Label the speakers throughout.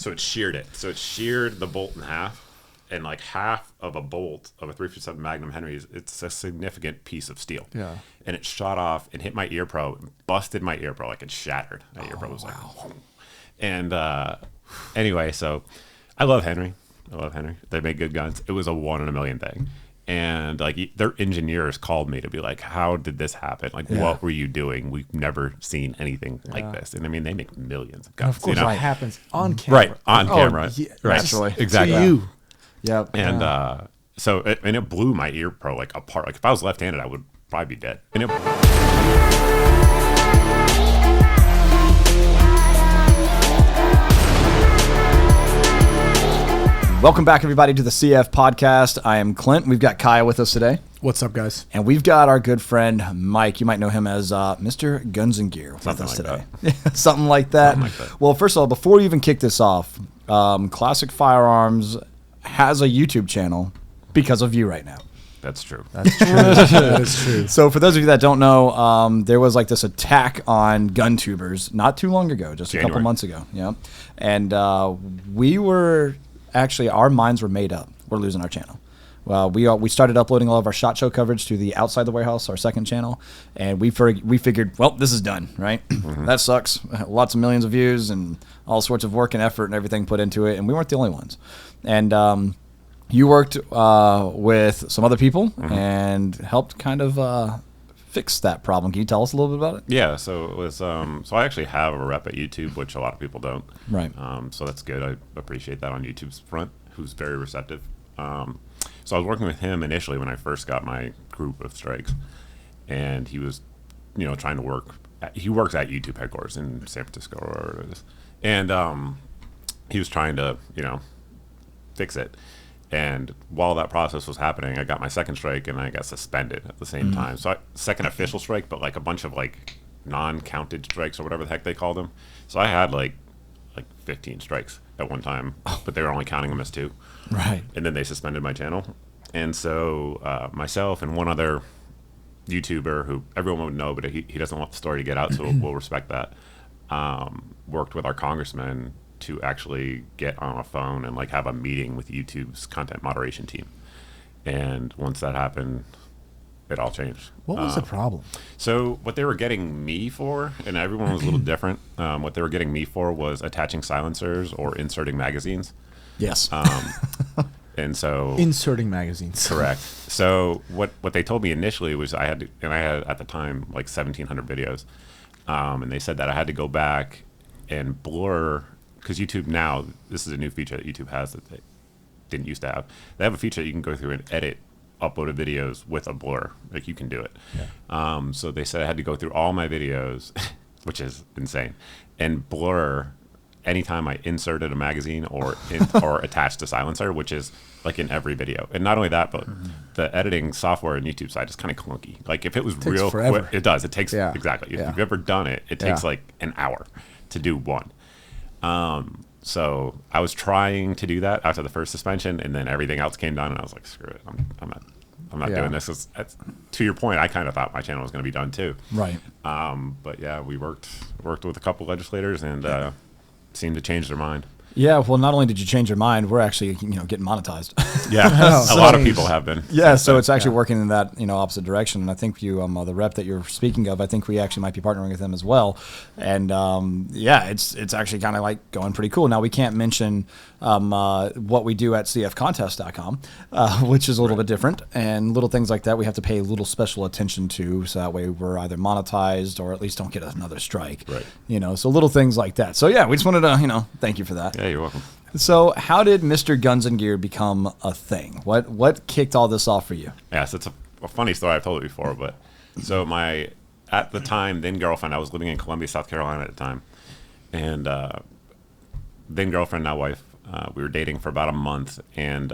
Speaker 1: So it sheared it. So it sheared the bolt in half. And like half of a bolt of a 357 Magnum Henry, it's a significant piece of steel.
Speaker 2: Yeah.
Speaker 1: And it shot off and hit my ear pro, and busted my ear pro, like it shattered. My ear pro was like, whoom. And anyway, so I love Henry. They make good guns. It was a 1 in a million thing. And like their engineers called me to be like, how did this happen? Like, what were you doing? We've never seen anything like this. And I mean, they make millions of guns.
Speaker 2: Of course,
Speaker 1: you know?
Speaker 2: it happens on camera.
Speaker 1: Right, on camera.
Speaker 2: Yeah,
Speaker 1: right.
Speaker 2: Naturally.
Speaker 1: Exactly.
Speaker 2: To you. Yep.
Speaker 1: And so it blew my ear pro like apart. Like if I was left-handed, I would probably be dead. And it
Speaker 3: Welcome back, everybody, to the CF podcast. I am Clint. We've got Kaya with us today.
Speaker 2: What's up, guys?
Speaker 3: And we've got our good friend, Mike. You might know him as MrGunsNGear with
Speaker 1: Something
Speaker 3: us
Speaker 1: like
Speaker 3: today. Something like that. Well, first of all, before we even kick this off, Classic Firearms has a YouTube channel because of you right now.
Speaker 1: That's true.
Speaker 2: That's true. That is true.
Speaker 3: So for those of you that don't know, there was like this attack on gun tubers not too long ago, just a couple months ago. Yeah. And we were actually, our minds were made up. We're losing our channel. Well, we started uploading all of our SHOT Show coverage to the Outside the Warehouse, our second channel, and we figured, well, this is done, right? That sucks. Lots of millions of views and all sorts of work and effort and everything put into it, and we weren't the only ones. And you worked with some other people and helped kind of fix that problem. Can you tell us a little bit about it?
Speaker 1: Yeah, so it was. So I actually have a rep at YouTube, which a lot of people don't.
Speaker 3: Right.
Speaker 1: So that's good. I appreciate that on YouTube's front, who's very receptive. So I was working with him initially when I first got my group of strikes, and he was, trying to work. He works at YouTube headquarters in San Francisco or wherever it is, and he was trying to, fix it. And while that process was happening, I got my second strike and I got suspended at the same time. So second official strike, but like a bunch of like non-counted strikes or whatever the heck they called them. So I had like 15 strikes at one time, but they were only counting them as 2.
Speaker 3: Right.
Speaker 1: And then they suspended my channel. And so myself and one other YouTuber who everyone would know, but he doesn't want the story to get out, so we'll respect that, worked with our congressman to actually get on a phone and like have a meeting with YouTube's content moderation team. And once that happened, it all changed.
Speaker 2: What was the problem?
Speaker 1: So what they were getting me for, and everyone was a little different, what they were getting me for was attaching silencers or inserting magazines.
Speaker 3: Yes.
Speaker 1: And so
Speaker 2: Inserting magazines.
Speaker 1: correct. So what they told me initially was I had at the time like 1,700 videos, and they said that I had to go back and blur, because YouTube now, this is a new feature that YouTube has that they didn't used to have. They have a feature that you can go through and edit uploaded videos with a blur. Like you can do it. Yeah. So they said I had to go through all my videos, which is insane, and blur anytime I inserted a magazine or attached a silencer, which is like in every video. And not only that, but the editing software on YouTube side is kind of clunky. Like if it was real quick, it does. It takes exactly. If you've ever done it, it takes like an hour to do one. So I was trying to do that after the first suspension, and then everything else came down, and I was like, screw it, I'm not doing this. To your point, I kind of thought my channel was going to be done too.
Speaker 3: Right.
Speaker 1: But yeah, we worked with a couple legislators and seemed to change their mind.
Speaker 3: Yeah, well, not only did you change your mind, we're actually, getting monetized.
Speaker 1: Yeah, a lot of people have been.
Speaker 3: Yeah, so it's actually working in that, opposite direction. And I think you, the rep that you're speaking of, I think we actually might be partnering with them as well. And it's actually kind of like going pretty cool. Now we can't mention what we do at cfcontest.com, which is a little bit different, and little things like that we have to pay a little special attention to, so that way we're either monetized or at least don't get another strike.
Speaker 1: Right.
Speaker 3: So little things like that. So yeah, we just wanted to, thank you for that.
Speaker 1: Yeah, you're welcome.
Speaker 3: So how did MrGunsNGear become a thing? What kicked all this off for you?
Speaker 1: Yes, it's a funny story. I've told it before, but so at the time, then girlfriend, I was living in Columbia, South Carolina at the time, and then girlfriend, now wife, we were dating for about a month, and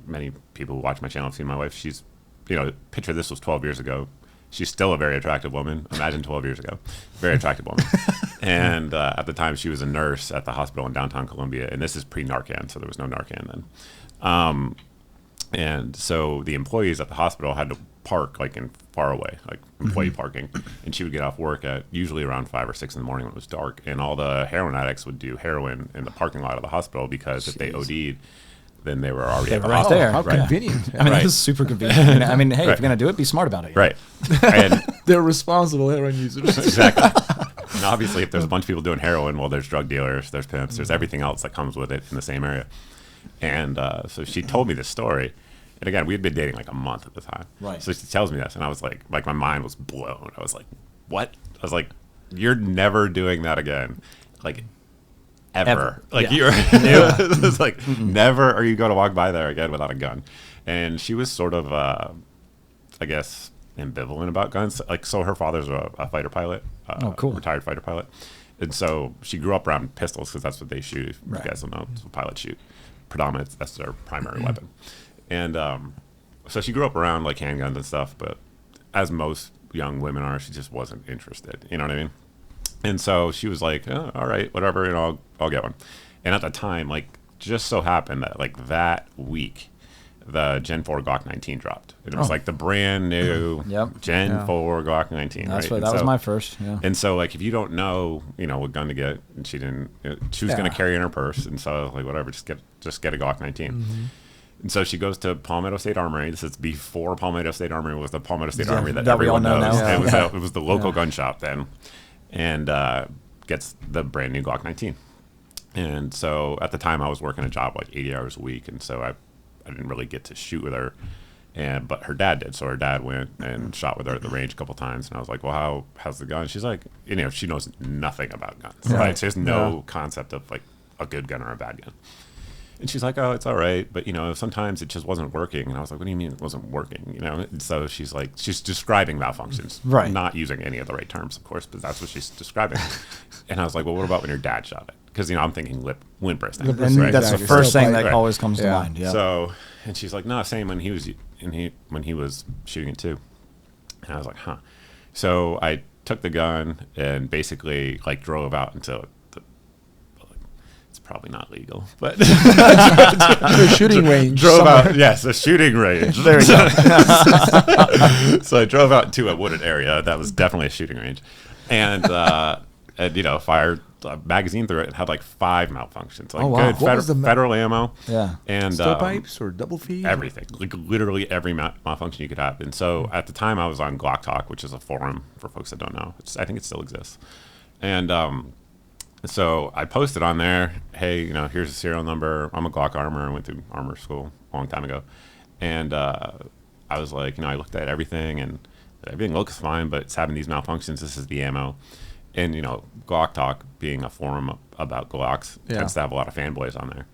Speaker 1: many people who watch my channel have seen my wife. She's, picture this was 12 years ago. She's still a very attractive woman. Imagine 12 years ago. Very attractive woman. And at the time, she was a nurse at the hospital in downtown Columbia. And this is pre-Narcan, so there was no Narcan then. And so the employees at the hospital had to park like in far away, like employee parking, and she would get off work at usually around 5 or 6 in the morning when it was dark, and all the heroin addicts would do heroin in the parking lot of the hospital because if they OD'd, then they were already at the
Speaker 3: right
Speaker 1: hospital.
Speaker 3: there.
Speaker 2: How
Speaker 1: Right.
Speaker 2: convenient.
Speaker 3: I mean,
Speaker 1: Right.
Speaker 3: that is super convenient. I mean, hey,
Speaker 1: Right.
Speaker 3: if you're gonna do it, be smart about it.
Speaker 1: Right. And
Speaker 2: They're responsible heroin users.
Speaker 1: exactly. And obviously, if there's a bunch of people doing heroin, well, there's drug dealers, there's pimps, there's everything else that comes with it in the same area. And so she told me this story. And again, we had been dating like a month at the time.
Speaker 3: Right.
Speaker 1: So she tells me this, and I was like my mind was blown. I was like, what? I was like, you're never doing that again. Like, ever. Like,
Speaker 3: Yeah.
Speaker 1: you're, it was like, never are you going to walk by there again without a gun. And she was sort of, I guess, ambivalent about guns. Like, so her father's a fighter pilot.
Speaker 3: Oh, cool.
Speaker 1: Retired fighter pilot. And so she grew up around pistols because that's what they shoot. If
Speaker 3: Right.
Speaker 1: you guys don't know, it's what pilots shoot. Predominant, that's their primary weapon. And so she grew up around like handguns and stuff, but as most young women are, she just wasn't interested. You know what I mean? And so she was like, oh, all right, whatever, I'll get one. And at the time, like, just so happened that like that week, the Gen 4 Glock 19 dropped. It was like the brand new
Speaker 3: Yep.
Speaker 1: Gen 4 Glock 19.
Speaker 3: That's
Speaker 1: right?
Speaker 3: what.
Speaker 1: And
Speaker 3: That was
Speaker 1: so-
Speaker 3: my first. Yeah.
Speaker 1: And so, like, if you don't know, what gun to get, and she didn't, she was going
Speaker 2: Yeah.
Speaker 1: to carry in her purse, and so like whatever, just get a Glock 19. And so she goes to Palmetto State Armory. This is before Palmetto State Armory was the Palmetto State Armory that
Speaker 3: that we all
Speaker 1: everyone
Speaker 3: know
Speaker 1: knows.
Speaker 3: now.
Speaker 2: Yeah.
Speaker 1: It was the local gun shop then, and gets the brand new Glock 19. And so at the time, I was working a job like 80 hours a week, and so I didn't really get to shoot with her. But her dad did, so her dad went and shot with her at the range a couple times, and I was like, "Well, how's the gun?" She's like, she knows nothing about guns.
Speaker 2: Yeah.
Speaker 1: Right? She has no
Speaker 2: Yeah.
Speaker 1: concept of like a good gun or a bad gun. And she's like, "Oh, it's all right, but sometimes it just wasn't working." And I was like, "What do you mean it wasn't working?" And so she's like, she's describing malfunctions,
Speaker 3: Right.
Speaker 1: Not using any of the right terms, of course, but that's what she's describing. And I was like, "Well, what about when your dad shot it?" Because I'm thinking limp wristing,
Speaker 2: Limp
Speaker 3: And
Speaker 2: wristing,
Speaker 1: right?
Speaker 3: that's the
Speaker 2: Exactly.
Speaker 3: first
Speaker 2: Still
Speaker 3: thing that
Speaker 2: fight.
Speaker 3: always comes to
Speaker 2: Yeah.
Speaker 3: mind. Yeah.
Speaker 1: So, and she's like, "No, same when he was shooting it too." And I was like, "Huh." So I took the gun and basically like drove out into it's probably not legal, but
Speaker 2: A shooting range.
Speaker 1: drove
Speaker 2: somewhere.
Speaker 1: out. Yes, a shooting range.
Speaker 3: There we go.
Speaker 1: So I drove out to a wooded area. That was definitely a shooting range, and fired a magazine through it. It had like 5 malfunctions. Like
Speaker 3: Oh, wow.
Speaker 1: good
Speaker 2: What was the
Speaker 1: federal ammo.
Speaker 3: Yeah.
Speaker 1: And
Speaker 2: Stovepipes or double feed?
Speaker 1: everything, like literally every malfunction you could have. And so at the time, I was on Glock Talk, which is a forum for folks that don't know. I think it still exists. And so I posted on there, "Hey, here's a serial number. I'm a Glock armor. I went through armor school a long time ago." And I was like, I looked at everything, and everything looks fine, but it's having these malfunctions. This is the ammo. And, Glock Talk, being a forum about Glocks,
Speaker 2: Yeah.
Speaker 1: tends to have a lot of fanboys on there.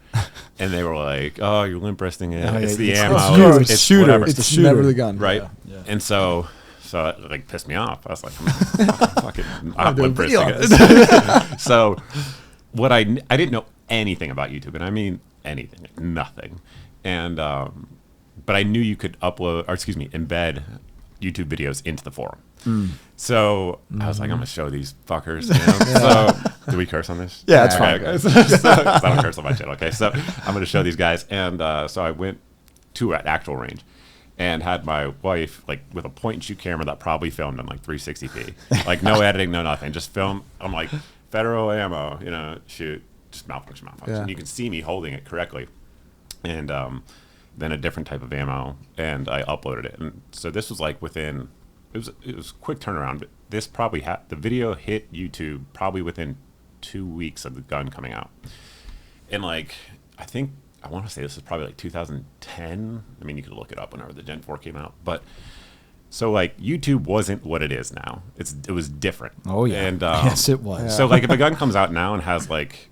Speaker 1: And they were like, "Oh, you're limp wristing it.
Speaker 3: Oh,
Speaker 1: It's
Speaker 3: yeah,
Speaker 1: the
Speaker 3: it's
Speaker 1: ammo.
Speaker 3: shooter.
Speaker 1: It's
Speaker 3: Shooter.
Speaker 1: whatever."
Speaker 3: It's
Speaker 2: It's
Speaker 3: the
Speaker 2: never
Speaker 3: shooter.
Speaker 2: the gun.
Speaker 1: Right?
Speaker 3: Yeah.
Speaker 1: And so it like pissed me off. I was like, I'm fucking not
Speaker 2: doing
Speaker 1: limp
Speaker 2: video
Speaker 1: wristing
Speaker 2: on
Speaker 1: it. So I didn't know anything about YouTube, and I mean anything, nothing. And but I knew you could embed YouTube videos into the forum. So I was like, I'm gonna show these fuckers. So do we curse on this?
Speaker 3: Yeah, it's
Speaker 1: Okay,
Speaker 3: fine.
Speaker 1: guys. I don't curse on my channel. Okay, so I'm gonna show these guys, and so I went to an actual range and had my wife like with a point and shoot camera that probably filmed in like 360p, like no editing, no nothing, just film. I'm like, federal ammo, shoot, just malfunction.
Speaker 2: Yeah.
Speaker 1: You can see me holding it correctly, and then a different type of ammo, and I uploaded it. And so this was like within, it was quick turnaround, but this probably the video hit YouTube probably within 2 weeks of the gun coming out. And like, I want to say this is probably like 2010. I mean, you could look it up whenever the Gen 4 came out, but so like YouTube wasn't what it is now. It was different.
Speaker 3: Oh yeah.
Speaker 1: And
Speaker 3: yes, it was.
Speaker 1: so like if a gun comes out now and has like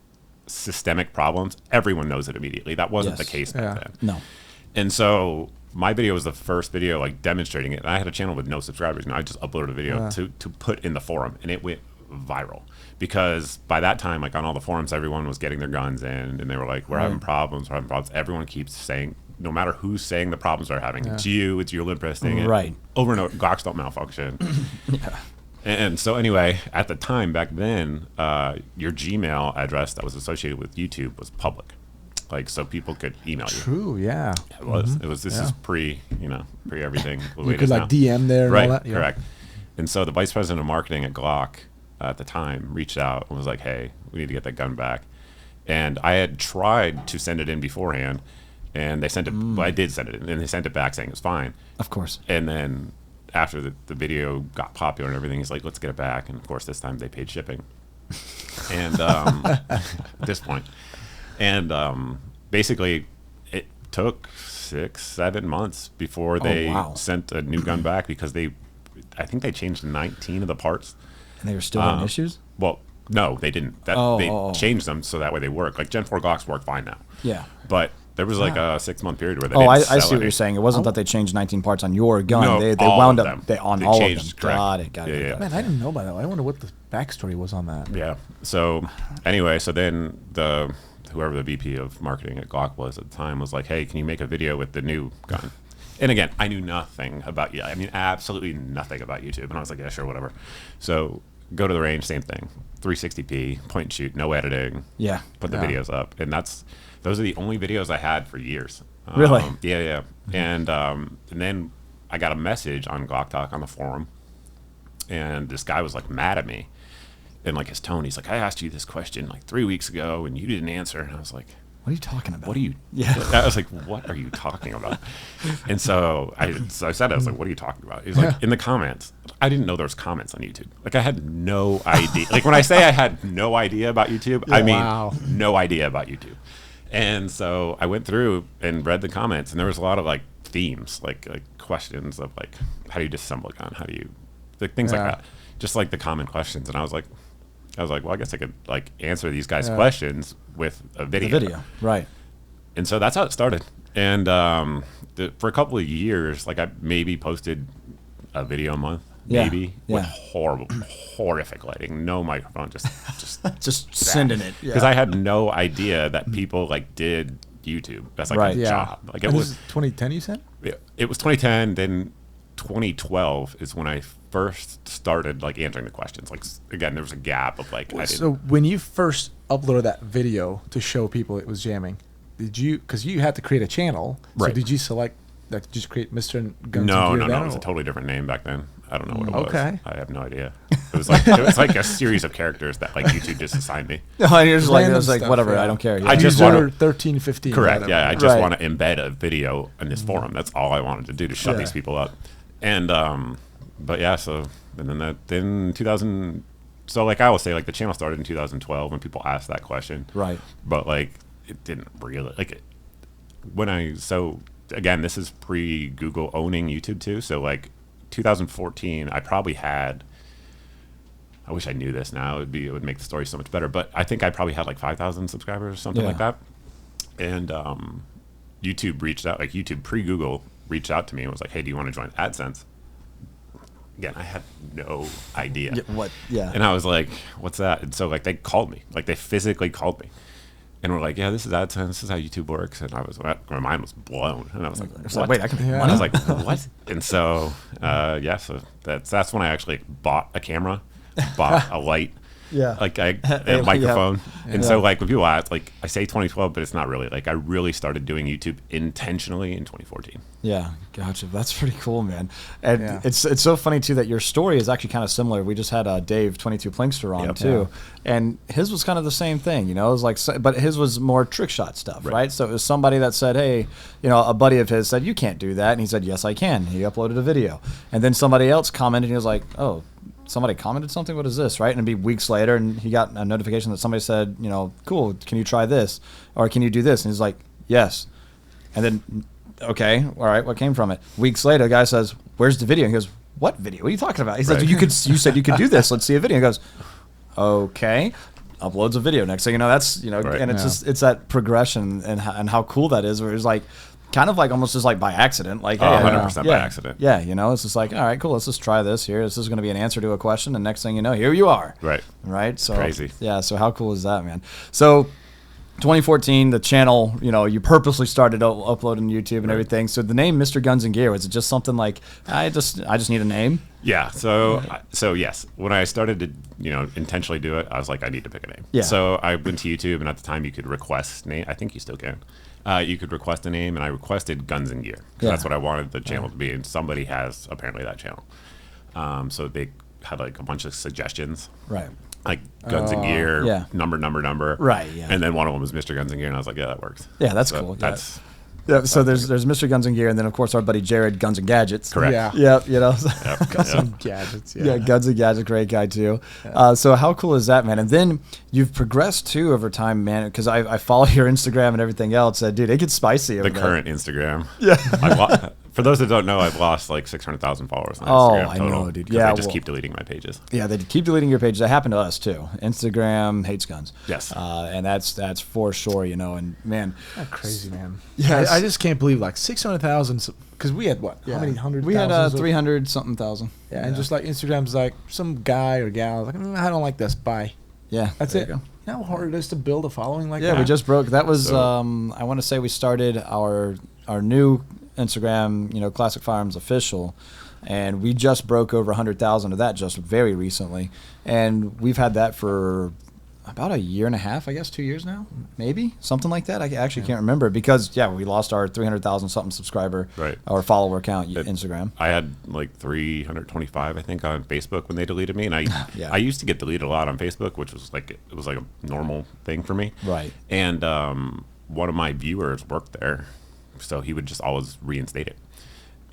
Speaker 1: systemic problems, everyone knows it immediately. That wasn't
Speaker 3: Yes.
Speaker 1: the case
Speaker 2: Yeah.
Speaker 1: back then.
Speaker 3: No.
Speaker 1: And so my video was the first video like demonstrating it. And I had a channel with no subscribers, and I just uploaded a video
Speaker 2: Yeah.
Speaker 1: to put in the forum, and it went viral because by that time, like on all the forums, everyone was getting their guns in, and they were like, "We're having problems. We're having problems." Everyone keeps saying, no matter who's saying the problems they're having, it's you, it's your limp wristing,
Speaker 3: Right.
Speaker 1: over and over. Glocks don't malfunction. And so anyway, at the time back then, your Gmail address that was associated with YouTube was public. like so people could email you.
Speaker 2: True. Yeah.
Speaker 1: It was. It was. This is pre everything. The way
Speaker 2: You
Speaker 1: it
Speaker 2: could
Speaker 1: is
Speaker 2: like
Speaker 1: now.
Speaker 2: DM there and
Speaker 1: Right.
Speaker 2: all that. Yeah.
Speaker 1: Correct. And so the vice president of marketing at Glock at the time reached out and was like, "Hey, we need to get that gun back." And I had tried to send it in beforehand, and they sent it. Well, I did send it in, and they sent it back saying it was fine.
Speaker 3: Of course.
Speaker 1: And then after the video got popular and everything, he's like, "Let's get it back." And of course, this time they paid shipping. And at this point, and basically, it took 6-7 months before they sent a new gun back because I think they changed 19 of the parts.
Speaker 3: And they were still having issues?
Speaker 1: Well, no, they didn't. They changed them so that way they work. Like Gen 4 Glocks work fine now.
Speaker 3: Yeah.
Speaker 1: But there was like a 6-month period where they
Speaker 3: I
Speaker 1: didn't
Speaker 3: see
Speaker 1: sell
Speaker 3: what
Speaker 1: any.
Speaker 3: you're saying. It wasn't that they changed 19 parts on your gun.
Speaker 1: No,
Speaker 3: they
Speaker 1: all
Speaker 3: wound
Speaker 1: of
Speaker 3: up
Speaker 1: them.
Speaker 3: on
Speaker 1: They
Speaker 3: all
Speaker 1: changed,
Speaker 3: of them.
Speaker 1: correct.
Speaker 3: Got it.
Speaker 1: Yeah.
Speaker 2: Man, I didn't know about that. I wonder what the backstory was on that.
Speaker 1: Yeah. So anyway, so then whoever the VP of marketing at Glock was at the time was like, "Hey, can you make a video with the new gun?" And again, I knew nothing about I mean, absolutely nothing about YouTube. And I was like, "Yeah, sure, whatever." So go to the range, same thing, 360p, point and shoot, no editing.
Speaker 3: Yeah.
Speaker 1: Put the videos up, and those are the only videos I had for years.
Speaker 3: Really?
Speaker 1: Yeah. And then I got a message on Glock Talk on the forum, and this guy was like mad at me. And like his tone, he's like, "I asked you this question like 3 weeks ago, and you didn't answer." And I was like,
Speaker 3: "What are you talking about?
Speaker 1: What are you?"
Speaker 3: Yeah.
Speaker 1: I was like, "What are you talking about?" And so I said, "I was like, what are you talking about?" He's like, "In the comments." I didn't know there was comments on YouTube. Like I had no idea. Like when I say I had no idea about YouTube, I mean no idea about YouTube. And so I went through and read the comments, and there was a lot of like themes, like questions of like, how do you disassemble a gun? How do you, like things like that, just like the common questions. And I was like, well, I guess I could like answer these guys' questions with a video.
Speaker 3: The video, right?
Speaker 1: And so that's how it started. And for a couple of years, like I maybe posted a video a month, with horrific lighting, no microphone, just
Speaker 3: sending it.
Speaker 1: Because I had no idea that people like did YouTube. That's like a job. Like it was
Speaker 2: 2010. You said?
Speaker 1: Yeah, it was 2010. Then 2012 is when I first started like answering the questions. Like again, there was a gap of like.
Speaker 2: So when you first uploaded that video to show people it was jamming, did you? Because you had to create a channel. So
Speaker 1: right.
Speaker 2: Did you select? Like, did you create MrGunsNGear?
Speaker 1: No. It was a totally different name back then. I don't know what it was.
Speaker 2: Okay.
Speaker 1: I have no idea. It was like a series of characters that like YouTube just assigned me.
Speaker 3: No, you're just like,
Speaker 2: Random
Speaker 3: it was like
Speaker 2: stuff,
Speaker 3: whatever.
Speaker 2: yeah.
Speaker 3: I don't care.
Speaker 1: I just want to
Speaker 2: 13, 15.
Speaker 1: correct.
Speaker 2: Whatever.
Speaker 1: Yeah, I just
Speaker 3: Right.
Speaker 1: want to embed a video in this forum. That's all I wanted to do to shut these people up. And but yeah, so and then 2000. So like I always say, like the channel started in 2012 when people asked that question.
Speaker 3: Right.
Speaker 1: But like it didn't really like again, this is pre Google owning YouTube too. So like 2014, I probably had. I wish I knew this now. It would make the story so much better. But I think I probably had like 5,000 subscribers or something like that. And YouTube reached out, like YouTube pre Google reached out to me and was like, "Hey, do you want to join AdSense?" Again, I had no idea.
Speaker 3: Yeah.
Speaker 1: And I was like, "What's that?" And so like they called me, like they physically called me. And we're like, "Yeah, this is AdSense. This is how YouTube works." And my mind was blown. And I was like, "What?"
Speaker 3: Wait, I can make money?
Speaker 1: I was like, "What?" And so, so that's when I actually bought a camera, bought a light, like a microphone. And so, like when people ask, like I say 2012, but it's not really. Like I really started doing YouTube intentionally in 2014.
Speaker 3: Yeah, gotcha. That's pretty cool, man. And it's so funny too that your story is actually kind of similar. We just had Dave 22 Plinkster on too, and his was kind of the same thing. You know, it was like, but his was more trick shot stuff, right? So it was somebody that said, "Hey, you know, a buddy of his said you can't do that," and he said, "Yes, I can." He uploaded a video, and then somebody else commented, and he was like, "Oh, somebody commented something. What is this?" Right? And it'd be weeks later, and he got a notification that somebody said, "You know, cool. Can you try this, or can you do this?" And he's like, "Yes," and then. Okay, all right, what came from it? Weeks later, the guy says, "Where's the video?" He goes, "What video? What are you talking about?" He says, "You said you could do this. Let's see a video." He goes, "Okay." Uploads a video. Next thing you know, that's, you know, and it's just, it's that progression and how cool that is, where it's like, kind of like almost just like by accident. Like,
Speaker 1: 100% by accident.
Speaker 3: Yeah, you know, it's just like, all right, cool, let's just try this here. This is going to be an answer to a question, and next thing you know, here you are.
Speaker 1: Right.
Speaker 3: Right? So
Speaker 1: Crazy.
Speaker 3: Yeah, so how cool is that, man? So 2014, the channel, you purposely started uploading to YouTube and everything. So the name Mr. Guns and Gear, was it just something like, I just need a name?
Speaker 1: Yeah. So yes, when I started to, intentionally do it, I was like, I need to pick a name.
Speaker 3: Yeah.
Speaker 1: So I went to YouTube, and at the time you could request name. I think you still can. You could request a name, and I requested Guns and Gear. 'Cause
Speaker 3: Yeah.
Speaker 1: That's what I wanted the channel to be, and somebody has apparently that channel. So they had like a bunch of suggestions.
Speaker 3: Right.
Speaker 1: Like Guns and Gear,
Speaker 3: yeah.
Speaker 1: number.
Speaker 3: Right, yeah.
Speaker 1: And then one of them was Mr. Guns and Gear, and I was like, yeah, that works.
Speaker 3: Yeah, that's
Speaker 1: So
Speaker 3: cool.
Speaker 1: That's
Speaker 3: Yeah, so there's Mr. Guns and Gear, and then of course our buddy Jared, Guns and Gadgets.
Speaker 1: correct.
Speaker 2: Yeah.
Speaker 3: Yeah,
Speaker 1: Yep,
Speaker 2: Got some
Speaker 1: yep.
Speaker 2: gadgets.
Speaker 3: Yeah, Guns and Gadgets, great guy too. So how cool is that, man? And then you've progressed too over time, man. Because I follow your Instagram and everything else. Dude, it gets spicy. Over
Speaker 1: The
Speaker 3: there.
Speaker 1: current Instagram.
Speaker 3: Yeah.
Speaker 1: For those that don't know, I've lost like 600,000 followers on
Speaker 3: Oh,
Speaker 1: Instagram
Speaker 3: I
Speaker 1: total.
Speaker 3: know, dude.
Speaker 1: 'Cause
Speaker 3: Yeah,
Speaker 1: they just
Speaker 3: well-
Speaker 1: keep deleting my pages.
Speaker 3: Yeah, they keep deleting your page. That happened to us too. Instagram hates guns.
Speaker 1: Yes.
Speaker 3: And that's for sure. And man,
Speaker 2: That's crazy, man.
Speaker 3: Yes.
Speaker 2: I just can't believe like 600,000. Because we had what? How many hundred?
Speaker 3: We had
Speaker 2: thousands of-
Speaker 3: 300 something thousand.
Speaker 2: Yeah, and just like Instagram's like some guy or gal like, I don't like this. Bye.
Speaker 3: Yeah,
Speaker 2: That's
Speaker 3: there
Speaker 2: it.
Speaker 3: you
Speaker 2: You
Speaker 3: go.
Speaker 2: know how hard it is to build a following like
Speaker 3: Yeah,
Speaker 2: that?
Speaker 3: we just broke. That was
Speaker 1: So-
Speaker 3: I want to say we started our new Instagram, Classic Firearms Official, and we just broke over 100,000 of that just very recently, and we've had that for about a year and a half, I guess, 2 years now, maybe something like that. I actually can't remember because we lost our 300,000 something subscriber
Speaker 1: Right.
Speaker 3: or follower count
Speaker 1: It-
Speaker 3: Instagram.
Speaker 1: I had like 325, I think, on Facebook when they deleted me, and
Speaker 3: Yeah.
Speaker 1: I used to get deleted a lot on Facebook, which was like it was like a normal thing for me.
Speaker 3: Right.
Speaker 1: And one of my viewers worked there, so he would just always reinstate it.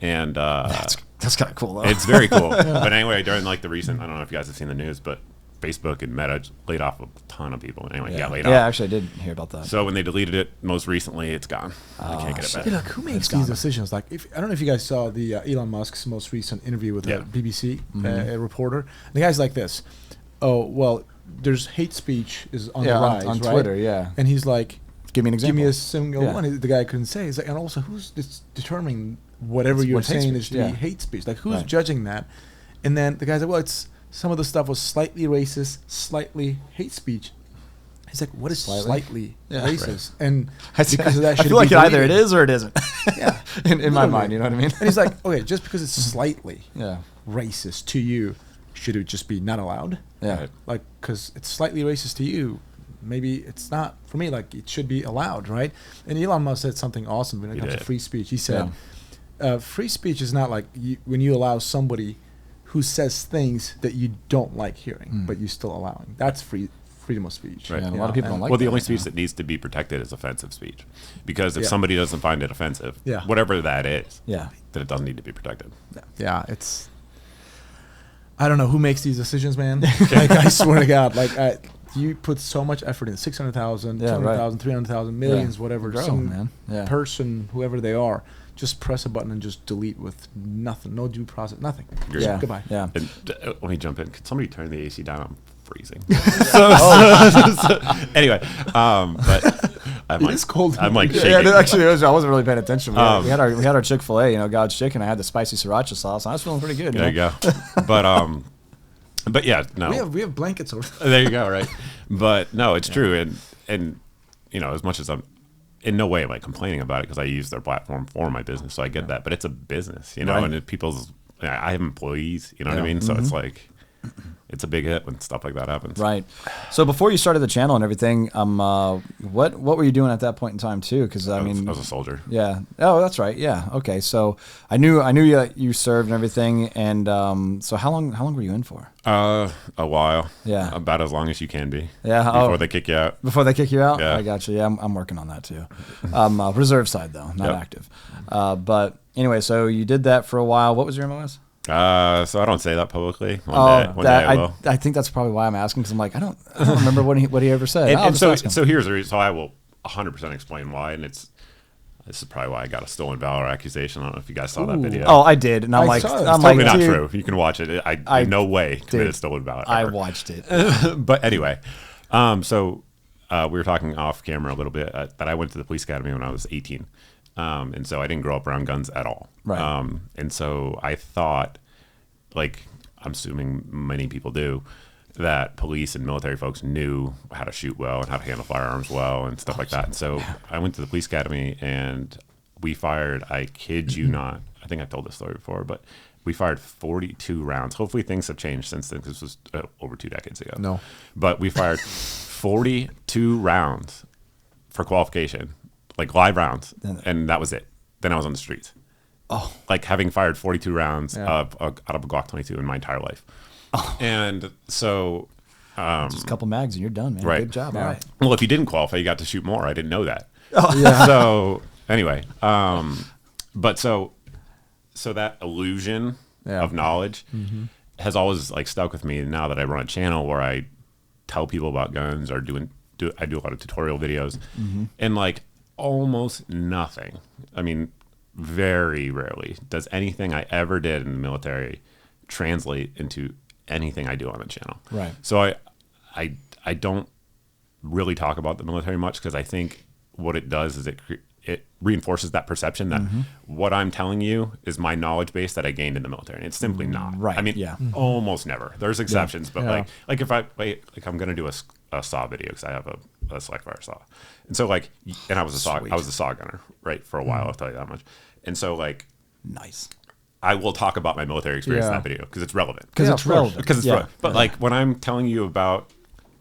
Speaker 1: And
Speaker 3: That's kind of cool though.
Speaker 1: it's very cool. But anyway, during like the recent, I don't know if you guys have seen the news, but Facebook and Meta just laid off a ton of people. Anyway, he got laid off.
Speaker 3: Actually, I did hear about that.
Speaker 1: So when they deleted it most recently, it's gone. I can't get it back.
Speaker 2: Hey, look, who makes these decisions? Like, I don't know if you guys saw the Elon Musk's most recent interview with
Speaker 1: Yeah.
Speaker 2: a BBC a reporter. The guy's like this. Oh, well, there's hate speech is on the rise,
Speaker 3: on
Speaker 2: right?
Speaker 3: Twitter, yeah.
Speaker 2: And he's like,
Speaker 3: Give me an
Speaker 2: give
Speaker 3: example.
Speaker 2: me a single
Speaker 3: Yeah.
Speaker 2: one. The guy couldn't say. He's like, and also, who's determining whatever you're
Speaker 3: what's hate
Speaker 2: saying
Speaker 3: speech,
Speaker 2: is to
Speaker 3: yeah.
Speaker 2: be hate speech? Like, who's
Speaker 3: Right.
Speaker 2: judging that? And then the guy's like, well, it's some of the stuff was slightly racist, slightly hate speech. He's like, what is slightly
Speaker 3: Yeah.
Speaker 2: racist? And
Speaker 3: I
Speaker 2: because of that,
Speaker 3: I
Speaker 2: should
Speaker 3: feel
Speaker 2: it
Speaker 3: like
Speaker 2: be
Speaker 3: either it
Speaker 2: deleted?
Speaker 3: is or it isn't.
Speaker 2: Yeah.
Speaker 3: in my
Speaker 2: Literally.
Speaker 3: mind, you know what I mean?
Speaker 2: And he's like, okay, just because it's slightly
Speaker 3: Yeah.
Speaker 2: racist to you, should it just be not allowed?
Speaker 3: Yeah.
Speaker 1: Right.
Speaker 2: Like, because it's slightly racist to you, maybe it's not for me. Like, it should be allowed, right? And Elon Musk said something awesome when it
Speaker 1: He
Speaker 2: comes to
Speaker 1: did.
Speaker 2: free speech. He said, free speech is not like when you allow somebody who says things that you don't like hearing, but you're still allowing. That's freedom of speech.
Speaker 1: Right.
Speaker 3: Yeah, and
Speaker 2: you
Speaker 3: a lot of
Speaker 2: know?
Speaker 3: people don't
Speaker 2: And-
Speaker 3: like
Speaker 1: Well, the
Speaker 3: that
Speaker 1: only
Speaker 3: right
Speaker 1: speech
Speaker 3: now.
Speaker 1: that needs to be protected is offensive speech, because if
Speaker 2: Yeah.
Speaker 1: somebody doesn't find it offensive,
Speaker 2: Yeah.
Speaker 1: whatever that is,
Speaker 3: Yeah.
Speaker 1: then it doesn't need to be protected.
Speaker 2: Yeah, it's. I don't know who makes these decisions, man. Like, I swear to God, like you put so much effort in 600,000,
Speaker 3: Yeah,
Speaker 2: 200,000, 300,000, millions, whatever.
Speaker 3: Grow,
Speaker 2: some
Speaker 3: man. Yeah.
Speaker 2: person, whoever they are, just press a button and just delete with nothing, no due process, nothing. Just
Speaker 3: Yeah.
Speaker 2: goodbye.
Speaker 3: Yeah.
Speaker 1: And let me jump in. Could somebody turn the AC down? I'm freezing. Anyway, but I'm
Speaker 2: It
Speaker 1: like,
Speaker 2: is cold.
Speaker 1: I'm like
Speaker 3: Yeah,
Speaker 1: shaking.
Speaker 3: actually, I wasn't really paying attention. We had
Speaker 1: Um,
Speaker 3: our Chick-fil-A, God's chicken. I had the spicy sriracha sauce. And I was feeling pretty good.
Speaker 1: There you go. But yeah, no.
Speaker 2: We have blankets over.
Speaker 1: There you go. Right. But no, it's true. And as much as I'm in no way am I complaining about it, because I use their platform for my business, so I get that. But it's a business,
Speaker 3: Right.
Speaker 1: and I have employees, you know what I mean. So it's like it's a big hit when stuff like that happens.
Speaker 3: Right. So before you started the channel and everything, what were you doing at that point in time too? Because I mean,
Speaker 1: I was a soldier.
Speaker 3: yeah. Oh, that's right. Yeah. Okay. So I knew you served and everything. And so how long were you in for?
Speaker 1: A while.
Speaker 3: Yeah.
Speaker 1: About as long as you can be.
Speaker 3: Yeah,
Speaker 1: Before
Speaker 3: oh.
Speaker 1: they kick you out.
Speaker 3: Before they kick you out?
Speaker 1: Yeah.
Speaker 3: I got you. Yeah, I'm working on that too. Reserve side though, not
Speaker 1: Yep.
Speaker 3: active. But anyway, so you did that for a while. What was your MOS?
Speaker 1: So I don't say that publicly. One day I will.
Speaker 3: I think that's probably why I'm asking, because I'm like, I don't remember what he ever said. I'll
Speaker 1: And
Speaker 3: just
Speaker 1: so
Speaker 3: ask him.
Speaker 1: so here's the reason. So I will 100% explain why, and this is probably why I got a stolen valor accusation. I don't know if you guys saw that video.
Speaker 3: Oh, I did, and I'm
Speaker 2: I
Speaker 3: like,
Speaker 2: saw it. It's
Speaker 3: I'm
Speaker 1: Totally
Speaker 3: like,
Speaker 1: not
Speaker 3: dude,
Speaker 1: true. You can watch it. I in no way committed
Speaker 3: dude,
Speaker 1: stolen valor.
Speaker 3: I
Speaker 1: ever.
Speaker 3: watched it.
Speaker 1: But anyway, so we were talking off camera a little bit that I went to the police academy when I was 18, and so I didn't grow up around guns at all.
Speaker 3: Right.
Speaker 1: And so I thought, like I'm assuming many people do, that police and military folks knew how to shoot well and how to handle firearms well and stuff like that. And so I went to the police academy and we fired, I kid you not, I think I told this story before, but we fired 42 rounds. Hopefully things have changed since then, because this was over 2 decades ago.
Speaker 2: No.
Speaker 1: But we fired 42 rounds for qualification, like live rounds, and that was it. Then I was on the streets.
Speaker 3: Oh.
Speaker 1: Like having fired 42 rounds out of a Glock 22 in my entire life. Oh. And so...
Speaker 3: just a couple mags and you're done, man.
Speaker 1: Right.
Speaker 3: Good job.
Speaker 2: Yeah.
Speaker 3: All right.
Speaker 1: Well, if you didn't qualify, you got to shoot more. I didn't know that.
Speaker 3: Oh.
Speaker 2: Yeah.
Speaker 1: So anyway, but so that illusion of knowledge has always like stuck with me. Now that I run a channel where I tell people about guns or I do a lot of tutorial videos, and like almost nothing. I mean, very rarely does anything I ever did in the military translate into anything I do on the channel.
Speaker 3: Right.
Speaker 1: So I don't really talk about the military much, because I think what it does is it reinforces that perception that what I'm telling you is my knowledge base that I gained in the military. And it's simply not.
Speaker 3: Right.
Speaker 1: I mean, almost never. There's exceptions, but like if I'm going to do a saw video, because I have a select fire saw. And so like, and I was a saw gunner, right, for a while, I'll tell you that much. And so like,
Speaker 3: nice.
Speaker 1: I will talk about my military experience in that video because it's relevant.
Speaker 3: Because it's relevant.
Speaker 1: Because it's relevant. But like when I'm telling you about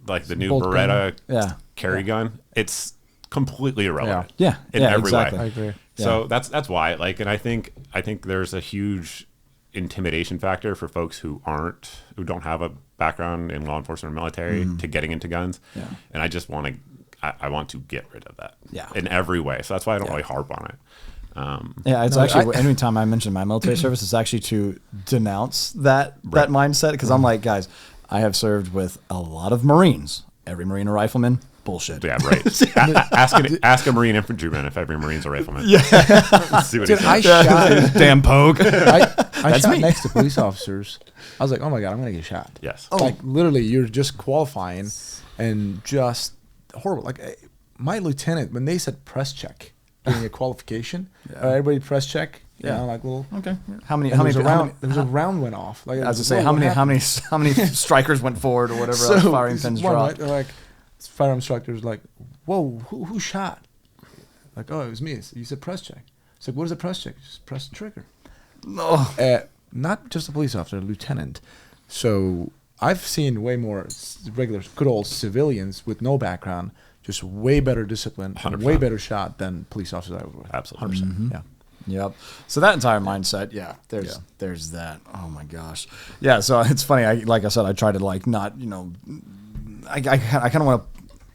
Speaker 1: like the new
Speaker 2: Bolt
Speaker 1: Beretta
Speaker 3: gun.
Speaker 1: carry gun, it's completely irrelevant.
Speaker 3: Yeah.
Speaker 1: In every
Speaker 3: exactly.
Speaker 1: way.
Speaker 2: I agree.
Speaker 1: So that's why. Like, and I think there's a huge intimidation factor for folks who don't have a background in law enforcement or military to getting into guns.
Speaker 3: Yeah.
Speaker 1: And I just want to get rid of that.
Speaker 3: Yeah.
Speaker 1: In every way. So that's why I don't really harp on it.
Speaker 3: It's actually anytime I mention my military service, it's actually to denounce that mindset, because I'm like, guys, I have served with a lot of Marines. Every Marine a rifleman. Bullshit.
Speaker 1: Yeah, right. Ask a Marine infantryman if every Marine's a rifleman.
Speaker 3: Yeah.
Speaker 1: Let's see what he
Speaker 2: Dude,
Speaker 1: says.
Speaker 2: I shot.
Speaker 3: Damn poke.
Speaker 2: I shot next to police officers. I was like, oh my God, I'm going to get shot.
Speaker 1: Yes.
Speaker 2: Like literally, you're just qualifying and just horrible. Like my lieutenant, when they said press check during a qualification, everybody press check. You know, like little.
Speaker 3: Okay. How many?
Speaker 2: There was a round went off. Like,
Speaker 3: As I say, how many strikers went forward or whatever?
Speaker 2: So,
Speaker 3: firing pins
Speaker 2: one,
Speaker 3: dropped.
Speaker 2: right, they're like, firearm instructor's like, whoa, who shot? Like, oh, it was me. You said press check. It's like, what is a press check? Just press the trigger.
Speaker 3: No.
Speaker 2: Not just a police officer, a lieutenant. So I've seen way more regular, good old civilians with no background, just way better discipline, and way better shot than police officers I would.
Speaker 1: Absolutely.
Speaker 2: 100%. Yeah.
Speaker 3: Yep. So that entire mindset, there's that. Oh my gosh. Yeah. So it's funny. Like I said, I try to like not, I kind of want to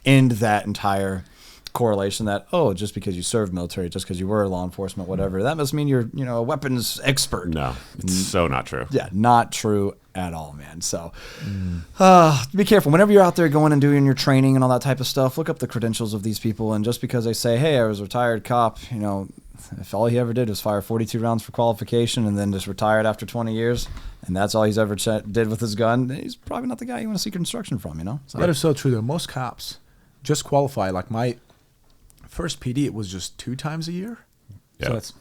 Speaker 3: end that entire correlation that, just because you served military, just because you were law enforcement, whatever, that must mean you're, a weapons expert.
Speaker 1: No, it's so not true.
Speaker 3: Yeah, not true at all, man. So be careful. Whenever you're out there going and doing your training and all that type of stuff, look up the credentials of these people. And just because they say, hey, I was a retired cop, if all he ever did was fire 42 rounds for qualification and then just retired after 20 years, and that's all he's ever did with his gun, he's probably not the guy you want to seek instruction from, So.
Speaker 2: That is so true, though. Most cops just qualify. Like my first PD, it was just 2 times a year.
Speaker 1: Yeah.
Speaker 2: So that's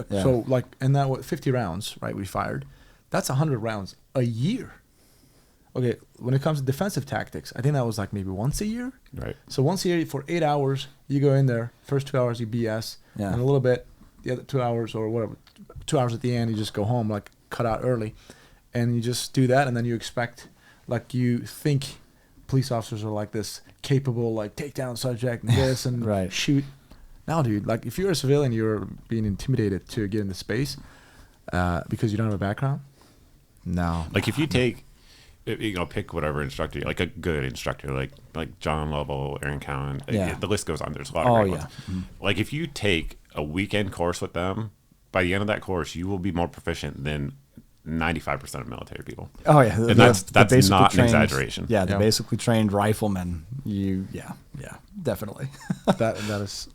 Speaker 2: so like, and that 50 rounds, right? We fired. That's 100 rounds a year. Okay, when it comes to defensive tactics, I think that was like maybe once a year.
Speaker 1: Right.
Speaker 2: So once a year for 8 hours, you go in there. First 2 hours you BS, and a little bit the other 2 hours or whatever. 2 hours at the end, you just go home, like cut out early, and you just do that, and then you expect, like you think police officers are like this capable, like take down subject and this and shoot. No, dude, like if you're a civilian, you're being intimidated to get into space because you don't have a background. No.
Speaker 1: Like if you take, pick whatever instructor, like a good instructor, like John Lovell, Aaron Cowan, the list goes on. There's a lot of great ones. Like if you take a weekend course with them, by the end of that course, you will be more proficient than 95% of military people.
Speaker 3: Oh yeah,
Speaker 1: and that's not an exaggeration.
Speaker 3: Yeah, the basically trained riflemen. Definitely.
Speaker 2: that is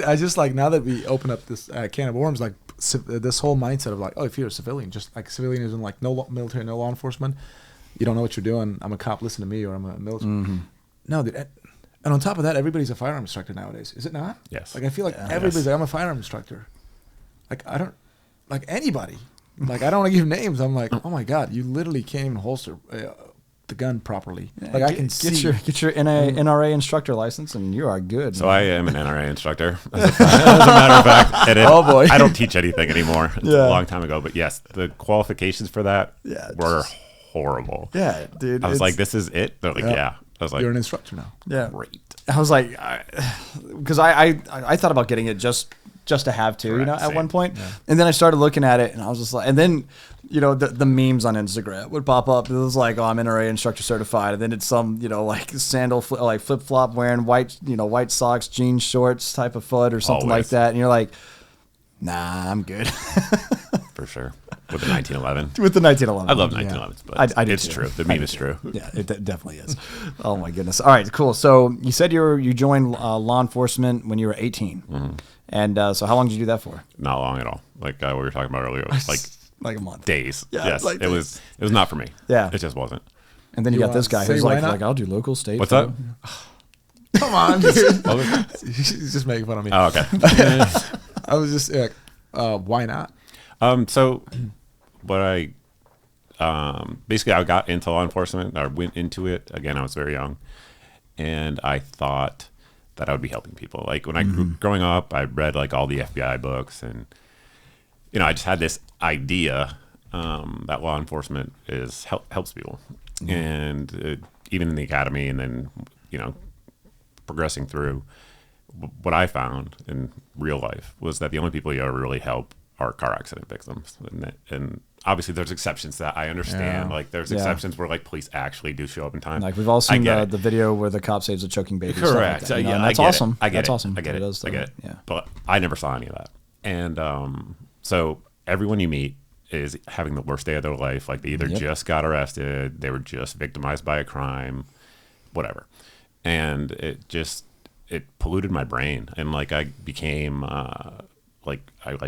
Speaker 2: I just like, now that we open up this can of worms, like this whole mindset of like, if you're a civilian, just like civilianism, like no military, no law enforcement, you don't know what you're doing. I'm a cop, listen to me, or I'm a military. No, dude. And on top of that, everybody's a firearm instructor nowadays. Is it not?
Speaker 1: Yes.
Speaker 2: Like I feel like everybody's like, I'm a firearm instructor. Like I don't, like anybody. Like, I don't want to give names. I'm like, oh my God, you literally can't even holster the gun properly. Like, I can
Speaker 3: get your NRA instructor license, and you are good.
Speaker 1: So I am an NRA instructor. As a matter of fact,
Speaker 3: oh boy,
Speaker 1: I don't teach anything anymore. It's a long time ago, but yes, the qualifications for that were horrible.
Speaker 3: Yeah, dude.
Speaker 1: I was like, this is it. They're like, yeah. I was like,
Speaker 2: you're an instructor now.
Speaker 3: Yeah,
Speaker 1: great.
Speaker 3: I was like, because I thought about getting it just to have to,
Speaker 1: Correct,
Speaker 3: at one point,
Speaker 2: Yeah.
Speaker 3: and then I started looking at it, and I was just like, and then the memes on Instagram would pop up. It was like, oh, I'm NRA instructor certified, and then it's some like flip flop wearing white socks, jean shorts type of foot or something like that, and you're like, nah, I'm good.
Speaker 1: For sure. With the 1911.
Speaker 3: With the 1911.
Speaker 1: I love 1911s, but
Speaker 3: I do
Speaker 1: it's
Speaker 3: too.
Speaker 1: true. The meme is true.
Speaker 3: Yeah, it definitely is. Oh my goodness. All right, cool. So you said you joined law enforcement when you were 18, and so how long did you do that for?
Speaker 1: Not long at all. Like we were talking about earlier, it was like
Speaker 3: a month.
Speaker 1: days.
Speaker 3: Yeah,
Speaker 1: yes,
Speaker 3: like
Speaker 1: it was not for me.
Speaker 3: Yeah,
Speaker 1: it just wasn't.
Speaker 3: And then you got this guy who's
Speaker 2: why
Speaker 3: like,
Speaker 2: not?
Speaker 3: I'll do local, state.
Speaker 1: What's up?
Speaker 2: Come on, dude. He's just making fun of me.
Speaker 1: Oh, okay.
Speaker 2: I was just like, why not?
Speaker 1: So what I basically I got into law enforcement. I went into it again. I was very young, and I thought that I would be helping people. Like when I growing up, I read like all the FBI books, and I just had this idea that law enforcement helps people, and even in the academy, and then progressing through. What I found in real life was that the only people you ever really help are car accident victims, and obviously there's exceptions to that. I understand.
Speaker 2: Yeah.
Speaker 1: Like there's exceptions where like police actually do show up in time.
Speaker 3: Like we've all seen the video where the cop saves a choking baby.
Speaker 1: Correct.
Speaker 3: Like that,
Speaker 1: Yeah,
Speaker 3: and that's
Speaker 1: I get
Speaker 3: awesome.
Speaker 1: It. I get
Speaker 3: that's
Speaker 1: it.
Speaker 3: awesome.
Speaker 1: I get it. I get it.
Speaker 3: Yeah.
Speaker 1: But I never saw any of that. And so everyone you meet is having the worst day of their life. Like they either just got arrested, they were just victimized by a crime, whatever. And it polluted my brain, and like I became I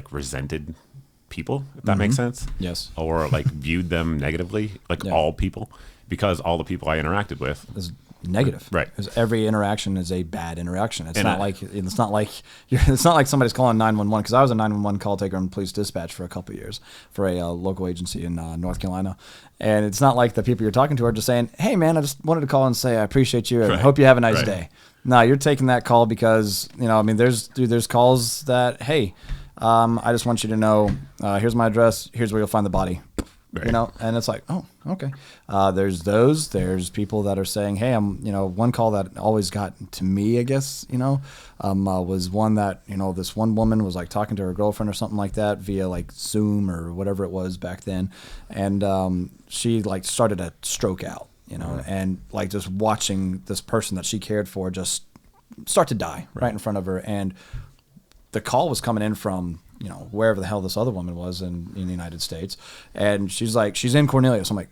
Speaker 1: resented people, if that makes sense.
Speaker 3: Yes.
Speaker 1: Or like viewed them negatively, like all people, because all the people I interacted with
Speaker 3: is negative.
Speaker 1: Right.
Speaker 3: Because every interaction is a bad interaction. It's not like somebody's calling 911. Because I was a 911 call taker in police dispatch for a couple of years for a local agency in North Carolina, and it's not like the people you're talking to are just saying, "Hey, man, I just wanted to call and say I appreciate you and I hope you have a nice day." No, you're taking that call because there's calls that, hey, I just want you to know, here's my address, here's where you'll find the body. Right. And it's like, oh, okay. There's people that are saying, hey, one call that always got to me, I guess, was one that, this one woman was like talking to her girlfriend or something like that via like Zoom or whatever it was back then. And she like started to stroke out, and like just watching this person that she cared for just start to die right in front of her. And the call was coming in from, wherever the hell this other woman was in the United States. And she's like, she's in Cornelius. I'm like,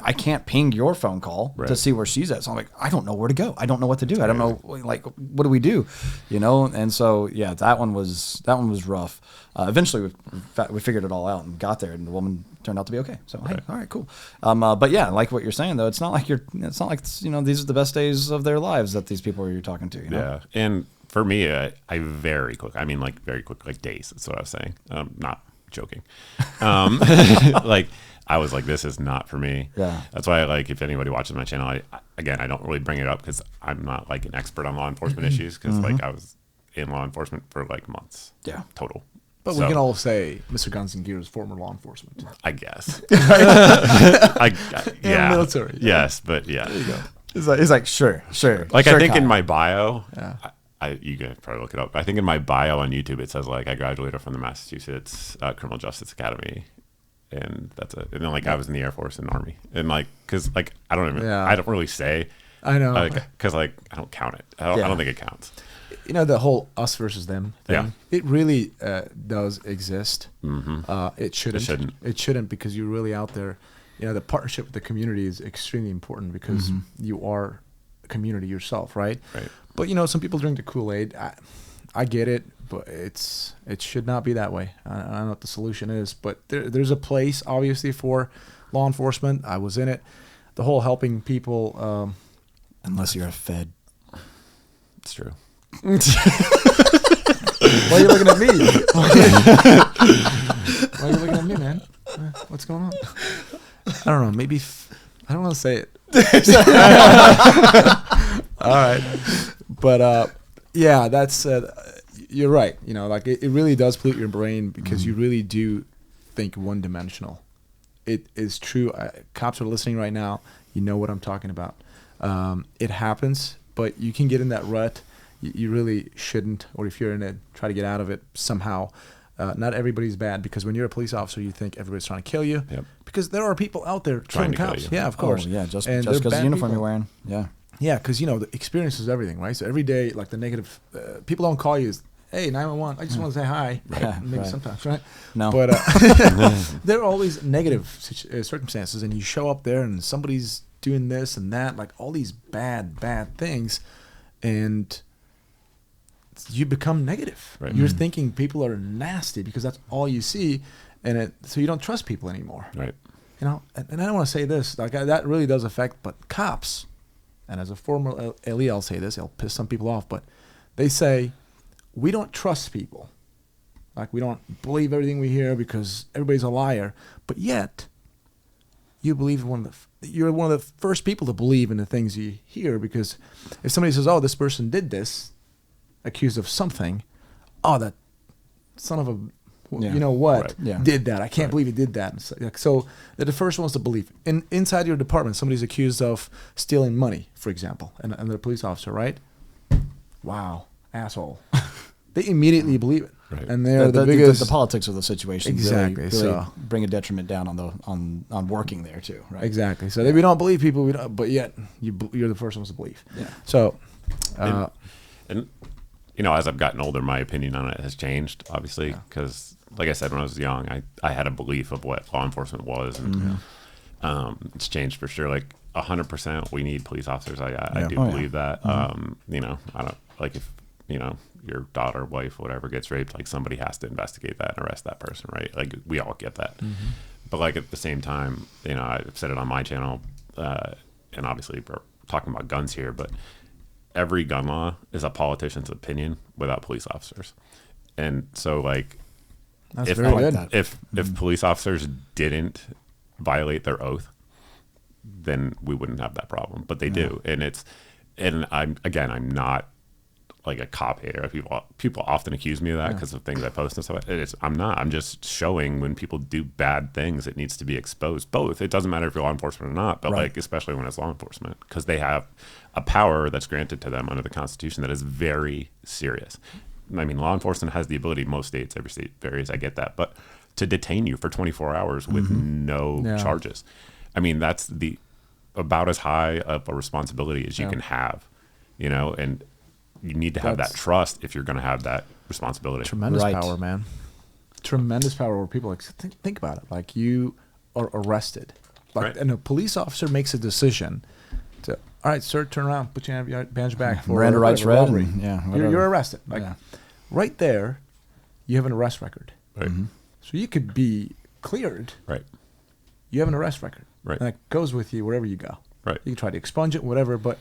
Speaker 3: I can't ping your phone call to see where she's at. So I'm like, I don't know where to go. I don't know what to do. I don't know, like, what do we do? And so, yeah, that one was rough. Eventually we figured it all out and got there, and the woman turned out to be okay. So, hey, all right, cool. But yeah, like what you're saying though, it's not like these are the best days of their lives that these people you're talking to,
Speaker 1: Yeah. And for me, I very quick, like days. That's what I was saying. Not joking. Like I was like, this is not for me.
Speaker 3: Yeah.
Speaker 1: That's why if anybody watches my channel, I don't really bring it up because I'm not like an expert on law enforcement issues, because like I was in law enforcement for like months.
Speaker 3: Yeah.
Speaker 1: Total.
Speaker 2: But we can all say Mr. GunsNGear is former law enforcement.
Speaker 1: I guess. Yeah.
Speaker 2: Military.
Speaker 1: Yes, but yeah.
Speaker 2: There you go.
Speaker 3: He's like, sure.
Speaker 1: Like
Speaker 3: sure,
Speaker 1: I think
Speaker 3: Kyle.
Speaker 1: in my bio,
Speaker 2: Yeah.
Speaker 1: you can probably look it up. I think in my bio on YouTube it says like I graduated from the Massachusetts Criminal Justice Academy, and that's it. And then like I was in the Air Force and Army, and like because like I don't really say.
Speaker 2: I know.
Speaker 1: Because I don't count it. I don't think it counts.
Speaker 2: The whole us versus them thing.
Speaker 1: Yeah.
Speaker 2: It really does exist.
Speaker 1: Mm-hmm.
Speaker 2: It shouldn't. It shouldn't, because you're really out there. The partnership with the community is extremely important, because you are a community yourself, right?
Speaker 1: Right.
Speaker 2: But some people drink the Kool-Aid. I get it, but it should not be that way. I don't know what the solution is, but there's a place obviously for law enforcement. I was in it. The whole helping people.
Speaker 3: Unless you're a Fed.
Speaker 1: It's true.
Speaker 2: Why are you looking at me? Why are you looking at me, man? What's going on? I don't know. Maybe I don't want to say it. All right, but yeah, that's you're right. You know, like it really does pollute your brain because you really do think one dimensional. It is true. Cops are listening right now. You know what I'm talking about. It happens, but you can get in that rut. You really shouldn't, or if you're in it, try to get out of it somehow. Not everybody's bad, because when you're a police officer, you think everybody's trying to kill you.
Speaker 1: Yep.
Speaker 2: Because there are people out there
Speaker 1: trying
Speaker 2: killing
Speaker 1: to
Speaker 2: cops.
Speaker 1: kill you.
Speaker 2: Yeah, of course.
Speaker 3: Oh, yeah, just because the uniform you're wearing. Yeah.
Speaker 2: Yeah, because, you know, the experience is everything, right? So every day, like the negative, people don't call you as, hey, 911, I just want to say hi.
Speaker 3: Right.
Speaker 2: Maybe
Speaker 3: Right.
Speaker 2: sometimes, right?
Speaker 3: No.
Speaker 2: But there are always negative circumstances, and you show up there and somebody's doing this and that, like all these bad things, and you become negative.
Speaker 1: Right.
Speaker 2: You're thinking people are nasty because that's all you see, and so you don't trust people anymore.
Speaker 1: Right.
Speaker 2: You know, and I don't want to say this, like that really does affect, but cops, and as a former LE, I'll say this, I'll piss some people off, but they say, we don't trust people. Like, we don't believe everything we hear because everybody's a liar, but yet you believe you're one of the first people to believe in the things you hear, because if somebody says, oh, this person did this, accused of something, oh, that son of a, you know what, did that. I can't believe he did that. So they're the first ones to believe. Inside your department, somebody's accused of stealing money, for example, and they're a police officer, right? Wow, asshole. They immediately believe it.
Speaker 1: Right.
Speaker 2: And they're the biggest.
Speaker 3: The politics of the situation
Speaker 2: Exactly.
Speaker 3: really
Speaker 2: So
Speaker 3: bring a detriment down on working there too, right?
Speaker 2: Exactly. So we don't believe people, but yet you're the first ones to believe.
Speaker 3: Yeah.
Speaker 2: So,
Speaker 1: and you know, as I've gotten older, my opinion on it has changed, obviously, because, like I said, when I was young, I had a belief of what law enforcement was, and it's changed for sure. Like 100%, we need police officers. I do believe that. You know, I don't like if you know your daughter, wife, whatever gets raped, like somebody has to investigate that and arrest that person, right? Like we all get that. But like at the same time, you know, I've said it on my channel, and obviously we're talking about guns here, but every gun law is a politician's opinion without police officers. And so like,
Speaker 2: that's
Speaker 1: if,
Speaker 2: very good.
Speaker 1: if police officers didn't violate their oath, then we wouldn't have that problem, but they do. And I'm not like a cop hater. People often accuse me of that because of things I post and stuff. I'm not. I'm just showing when people do bad things, it needs to be exposed. Both. It doesn't matter if you're law enforcement or not, but like especially when it's law enforcement, because they have a power that's granted to them under the Constitution that is very serious. I mean, law enforcement has the ability, most states, every state varies, I get that, but to detain you for 24 hours with no charges. I mean, that's about as high of a responsibility as you can have, you know, and you need to have that trust if you're going to have that responsibility.
Speaker 2: Tremendous power, man. Tremendous power where people like think about it. Like, you are arrested, like, and a police officer makes a decision to, all right, sir, turn around, put your hand behind your back for
Speaker 3: Miranda rights read,
Speaker 2: robbery.
Speaker 3: and,
Speaker 2: you're arrested. Like right there, you have an arrest record.
Speaker 1: Right.
Speaker 2: So you could be cleared.
Speaker 1: Right.
Speaker 2: You have an arrest record.
Speaker 1: Right.
Speaker 2: And that goes with you wherever you go.
Speaker 1: Right.
Speaker 2: You can try to expunge it, whatever, but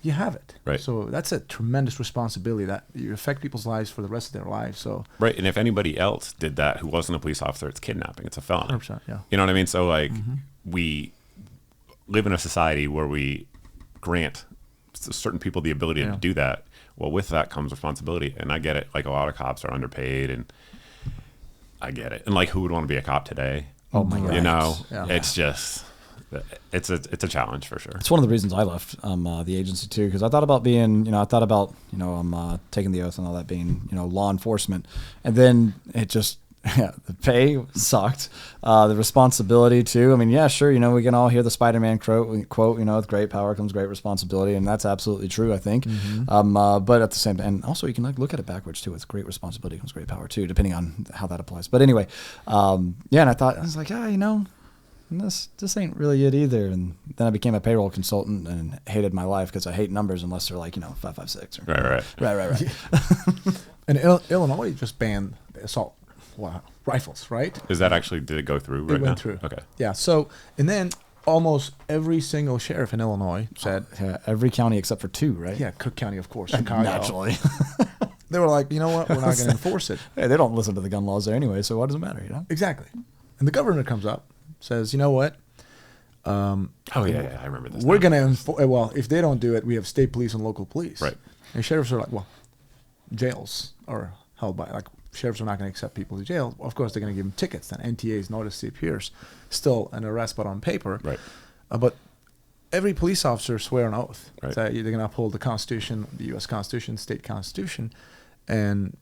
Speaker 2: you have it.
Speaker 1: Right.
Speaker 2: So that's a tremendous responsibility that you affect people's lives for the rest of their lives. So
Speaker 1: right. And if anybody else did that who wasn't a police officer, it's kidnapping. It's a felony.
Speaker 2: 100%, yeah.
Speaker 1: You know what I mean? So like we live in a society where we grant certain people the ability to do that. Well, with that comes responsibility. And I get it. Like, a lot of cops are underpaid, and I get it. And like, who would want to be a cop today?
Speaker 2: Oh my God.
Speaker 1: You know, it's just, it's a challenge for sure.
Speaker 3: It's one of the reasons I left the agency too, because I thought about being, taking the oath and all that, being, law enforcement, and then it just, the pay sucked, the responsibility too. I mean, yeah, sure, we can all hear the Spider-Man quote, with great power comes great responsibility, and that's absolutely true, I think. But at the same time, and also you can look at it backwards too. With great responsibility comes great power too, depending on how that applies. But anyway, and I was like, this ain't really it either. And then I became a payroll consultant and hated my life because I hate numbers unless they're like 556. Or, right.
Speaker 2: And Illinois just banned assault rifles, right?
Speaker 1: Is that actually, did it go through right now? It went
Speaker 2: through.
Speaker 1: Okay.
Speaker 2: Yeah. So, and then almost every single sheriff in Illinois said,
Speaker 3: every county except for 2, right?
Speaker 2: Yeah, Cook County, of course, Chicago.
Speaker 3: Naturally.
Speaker 2: They were like, you know what? We're not going to enforce it.
Speaker 3: Hey, they don't listen to the gun laws there anyway, so what does it matter,
Speaker 2: Exactly. And the governor comes up, says, you know what?
Speaker 1: Oh yeah, I remember this.
Speaker 2: We're going to enforce. Well, if they don't do it, we have state police and local police.
Speaker 1: Right.
Speaker 2: And sheriffs are like, well, jails are held by, like, sheriffs are not going to accept people to jail. Of course, they're going to give them tickets. Then NTA's notice to appears. Still an arrest, but on paper.
Speaker 1: Right.
Speaker 2: But every police officer swear an oath
Speaker 1: Right.
Speaker 2: that they're going to uphold the Constitution, the U.S. Constitution, state Constitution, and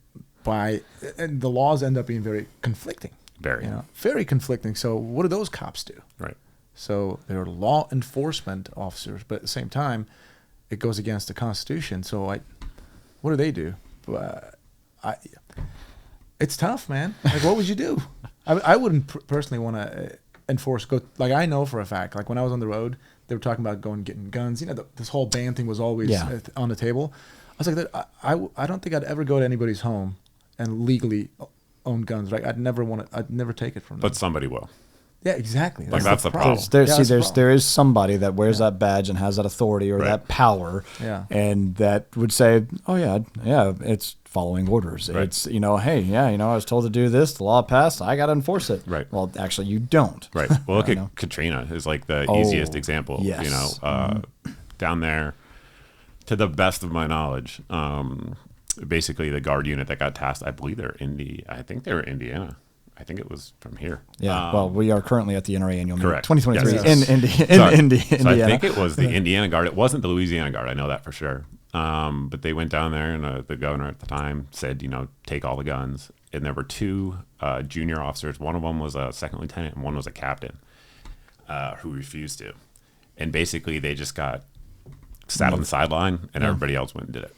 Speaker 2: the laws end up being very conflicting.
Speaker 1: Very.
Speaker 2: Very conflicting. So what do those cops do?
Speaker 1: Right.
Speaker 2: So they're law enforcement officers, but at the same time, it goes against the Constitution. So what do they do? It's tough, man. Like, what would you do? I wouldn't personally want to enforce. Like, I know for a fact. Like, when I was on the road, they were talking about getting guns. This whole ban thing was always on the table. I was like, I don't think I'd ever go to anybody's home and legally own guns. Right? I'd never take it from them.
Speaker 1: But somebody will.
Speaker 2: Yeah, exactly.
Speaker 1: Like, that's the problem.
Speaker 3: There is somebody that wears that badge and has that authority or that power, and that would say, "Oh yeah, it's following orders.
Speaker 1: Right.
Speaker 3: It's hey, I was told to do this. The law passed. I got to enforce it."
Speaker 2: Right.
Speaker 3: Well, actually, you don't.
Speaker 1: Right. Well, look at Katrina is like the easiest example.
Speaker 3: Yes.
Speaker 1: Down there, to the best of my knowledge, basically the guard unit that got tasked, I believe I think they were Indiana. I think it was from here.
Speaker 3: Yeah. Well, we are currently at the NRA annual meeting,
Speaker 1: correct.
Speaker 3: 2023
Speaker 1: Yes.
Speaker 3: in Indiana.
Speaker 1: So I think it was the Indiana Guard. It wasn't the Louisiana Guard. I know that for sure. But they went down there, and the governor at the time said, take all the guns. And there were two junior officers. One of them was a second lieutenant, and one was a captain who refused to. And basically, they just got sat on the sideline, and everybody else went and did it.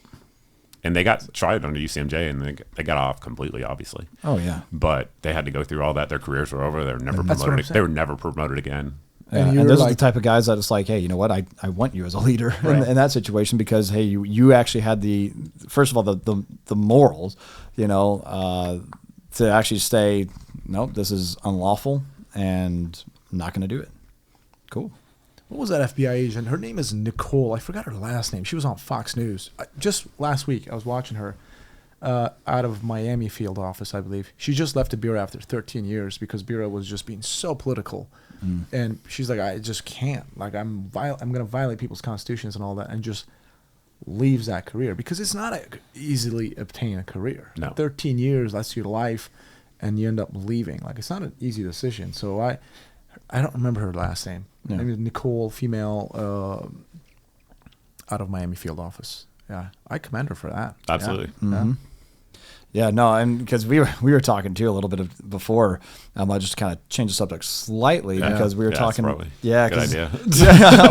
Speaker 1: And they got tried under UCMJ, and they got off completely, obviously.
Speaker 3: Oh yeah.
Speaker 1: But they had to go through all that. Their careers were over. They were never promoted. They were never promoted again.
Speaker 3: Yeah. And those are the type of guys that it's like, hey, you know what? I want you as a leader in that situation because hey, you actually had first of all the morals, to actually say, nope, this is unlawful, and I'm not going to do it. Cool.
Speaker 2: What was that FBI agent? Her name is Nicole. I forgot her last name. She was on Fox News. Just last week, I was watching her out of Miami field office, I believe. She just left the Bureau after 13 years because Bureau was just being so political. And she's like, I just can't. Like, I'm going to violate people's constitutions and all that, and just leaves that career because it's not easily obtain a career.
Speaker 1: No.
Speaker 2: 13 years, that's your life, and you end up leaving. Like, it's not an easy decision. So I don't remember her last name.
Speaker 3: Yeah.
Speaker 2: Maybe Nicole, female, out of Miami field office. Yeah, I commend her for that.
Speaker 1: Absolutely.
Speaker 2: Yeah.
Speaker 3: Mm-hmm. Yeah, no, and because we were talking too a little bit before. I just kind of change the subject slightly because we were talking.
Speaker 1: Good idea.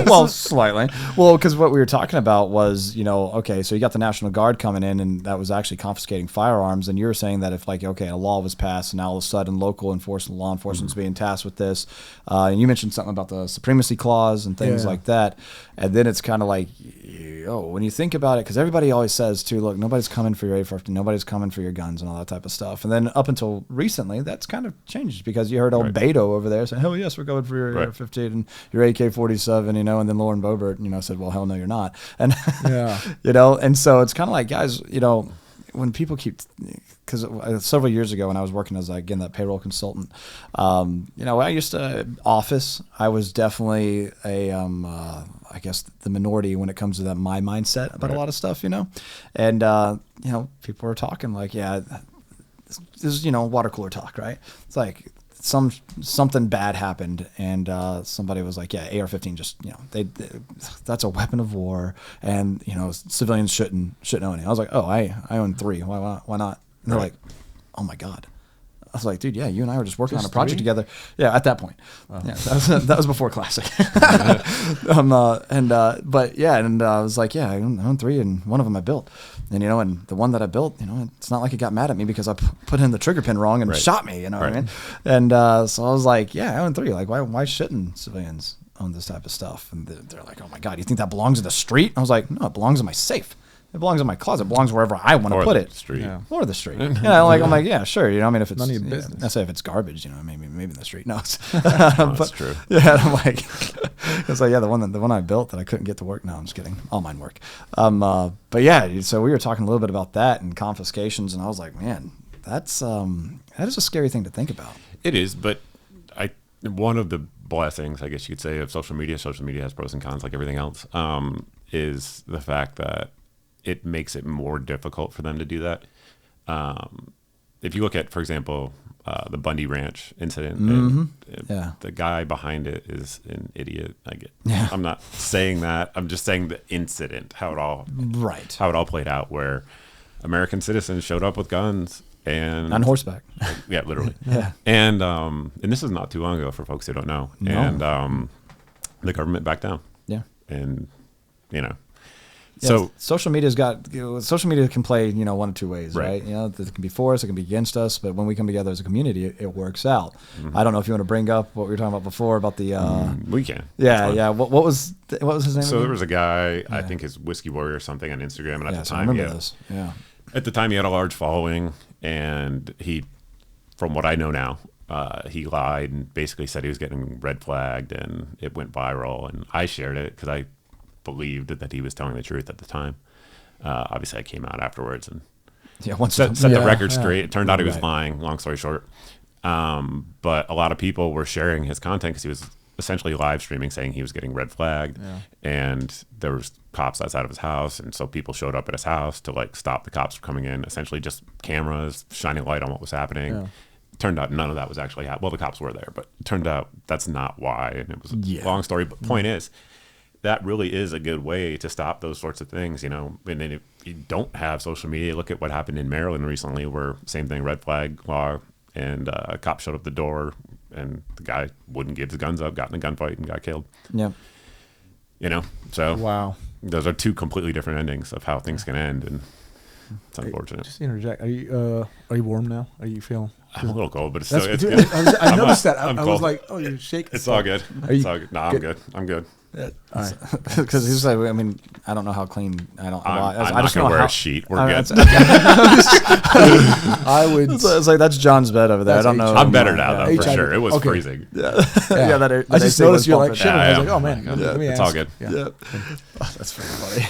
Speaker 3: Well, slightly. Well, because what we were talking about was, okay, so you got the National Guard coming in, and that was actually confiscating firearms. And you were saying that if, a law was passed, and now all of a sudden law enforcement's being tasked with this, and you mentioned something about the supremacy clause and things like that, and then it's kind of like, when you think about it, because everybody always says too, look, nobody's coming for your AR-15, nobody's coming for your guns and all that type of stuff. And then up until recently, that's kind of changed because you heard old Beto over there say, hell yes, we're going for your AR-15 and your AK-47, and then Lauren Boebert, said, well, hell no, you're not. And, and so it's kind of like, guys, when people keep, because several years ago when I was working as, again, that payroll consultant, I used to office, I was definitely I guess the minority when it comes to that my mindset about a lot of stuff, and, people are talking like, this is, water cooler talk, right? It's like something bad happened and somebody was like, AR-15 just, that's a weapon of war and, civilians shouldn't own it. I was like, I own 3. Why not? And they're like, oh my God. I was like, dude, you and I were just working on a project together. Yeah, at that point. Oh. Yeah, that was before Classic. And I was like, I own 3, and one of them I built. And, and the one that I built, it's not like it got mad at me because I put in the trigger pin wrong and shot me, what I mean? And so I was like, I own 3. Like, why shouldn't civilians own this type of stuff? And they're like, oh my God, you think that belongs in the street? I was like, no, it belongs in my safe. It belongs in my closet. It belongs wherever I want to put it.
Speaker 1: Street.
Speaker 3: Yeah. Or the street. I'm like, yeah, sure. I mean, if it's
Speaker 2: none of your business.
Speaker 3: I say if it's garbage, maybe in the street. No,
Speaker 1: that's true.
Speaker 3: Yeah, I'm like, it's like, the one I built that I couldn't get to work. No, I'm just kidding. All mine work. But so we were talking a little bit about that and confiscations, and I was like, man, that is a scary thing to think about.
Speaker 1: It is, but one of the blessings, I guess you could say, of social media has pros and cons like everything else, is the fact that it makes it more difficult for them to do that. If you look at, for example, the Bundy Ranch incident, the guy behind it is an idiot. I'm not saying that. I'm just saying the incident, how it all played out, where American citizens showed up with guns and
Speaker 3: on horseback.
Speaker 1: Yeah, literally. And this is not too long ago for folks who don't know. No. And the government backed down. Yeah. And so
Speaker 3: social media's got social media can play one of two ways, right? It can be for us, it can be against us, but when we come together as a community, it works out. I don't know if you want to bring up what we were talking about before about the
Speaker 1: we can.
Speaker 3: What was his name?
Speaker 1: So there was a guy, I think his Whiskey Warrior or something on Instagram, and at the time,
Speaker 3: I remember this.
Speaker 1: At the time he had a large following, and he, from what I know now, he lied and basically said he was getting red flagged, and it went viral, and I shared it because I believed that he was telling the truth at the time. Obviously I came out afterwards and set the record straight. It turned out he was lying, long story short. But a lot of people were sharing his content because he was essentially live streaming saying he was getting red flagged, and there was cops outside of his house, and so people showed up at his house to like stop the cops from coming in, essentially just cameras shining light on what was happening. Turned out none of that was actually happening. Well, the cops were there, but it turned out that's not why, and it was a long story. But point is, that really is a good way to stop those sorts of things, And then if you don't have social media, look at what happened in Maryland recently, where same thing, red flag law, and a cop showed up the door, and the guy wouldn't give his guns up, got in a gunfight, and got killed. So
Speaker 2: wow,
Speaker 1: those are two completely different endings of how things can end, and it's unfortunate.
Speaker 2: Just interject. Are you warm now? Are you feeling?
Speaker 1: I'm a little cold, but it's good.
Speaker 2: I noticed that. I was like, oh, you're shaking.
Speaker 1: It's all good. It's all good. No, I'm good. I'm good.
Speaker 3: Because he's like, I mean, I don't know how clean. I
Speaker 1: just gonna wear a sheet. We're good.
Speaker 2: I would.
Speaker 3: It's like that's John's bed over there. I don't know.
Speaker 1: I'm better now, though, for sure. It was freezing.
Speaker 2: I just noticed you're like shivering. I was like, oh man,
Speaker 1: it's all good.
Speaker 3: That's pretty funny.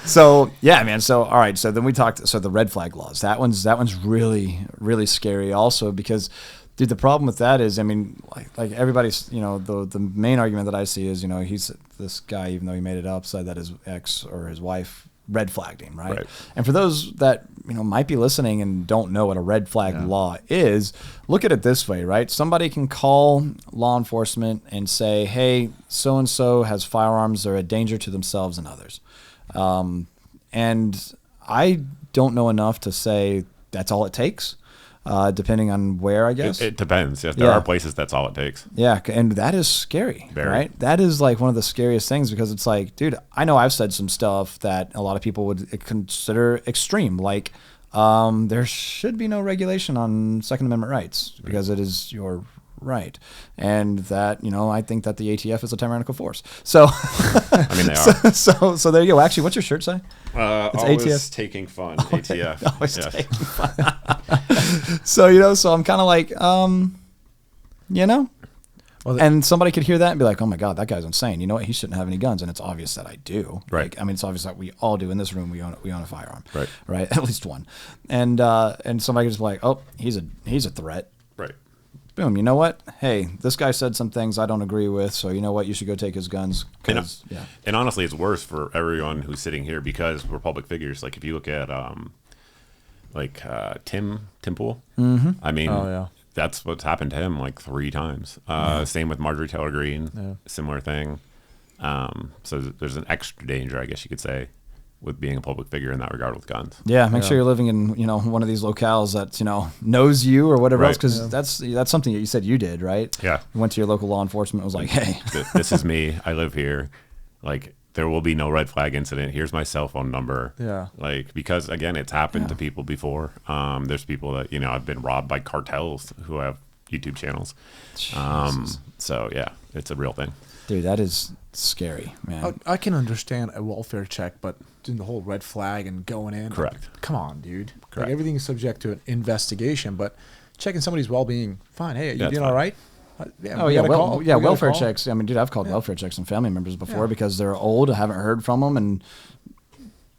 Speaker 3: So yeah, man. So all right. So then we talked. So the red flag laws. That one's really, really scary. Also because, dude, the problem with that is, I mean, like everybody's, the main argument that I see is, he's this guy, even though he made it up, said that his ex or his wife red flagged him, right? And for those that, might be listening and don't know what a red flag law is, look at it this way, right? Somebody can call law enforcement and say, hey, so-and-so has firearms. They're a danger to themselves and others. And I don't know enough to say that's all it takes. Depending on where, I guess.
Speaker 1: It depends. Yes, there are places that's all it takes.
Speaker 3: Yeah, and that is scary, right? That is like one of the scariest things because it's like, dude, I know I've said some stuff that a lot of people would consider extreme, like there should be no regulation on Second Amendment rights because it is your right, and that I think that the ATF is a tyrannical force. So,
Speaker 1: I mean, they are.
Speaker 3: So there you go. Actually, what's your shirt say?
Speaker 1: It's always ATF. Taking fun. ATF.
Speaker 3: Always taking fun. So I'm kind of like, and somebody could hear that and be like, oh my God, that guy's insane. You know what? He shouldn't have any guns, and it's obvious that I do.
Speaker 1: Right.
Speaker 3: Like, I mean, it's obvious that we all do in this room. We own a firearm.
Speaker 1: Right.
Speaker 3: Right. At least one. And somebody could just be like, oh, he's a threat.
Speaker 1: Right.
Speaker 3: Boom, you know what? Hey, this guy said some things I don't agree with, so you know what? You should go take his guns.
Speaker 1: And honestly, it's worse for everyone who's sitting here because we're public figures. Like if you look at Tim Pool, I mean, that's what's happened to him like 3 times. Same with Marjorie Taylor Greene, similar thing. So there's an extra danger, I guess you could say, with being a public figure in that regard with guns.
Speaker 3: Yeah, make sure you're living in one of these locales that knows you or whatever else, because that's something that you said you did, right?
Speaker 1: Yeah,
Speaker 3: you went to your local law enforcement, was like, hey,
Speaker 1: this is me. I live here. Like there will be no red flag incident. Here's my cell phone number.
Speaker 2: Yeah,
Speaker 1: like because again, it's happened to people before. There's people that have been robbed by cartels who have YouTube channels. So yeah, it's a real thing.
Speaker 3: Dude, that is scary, man.
Speaker 2: I can understand a welfare check, but doing the whole red flag and going in.
Speaker 1: Correct.
Speaker 2: Come on, dude.
Speaker 1: Correct.
Speaker 2: Like, everything is subject to an investigation, but checking somebody's well-being, fine. Hey, you doing all right?
Speaker 3: Welfare checks. I mean, dude, I've called welfare checks on family members before because they're old. I haven't heard from them, and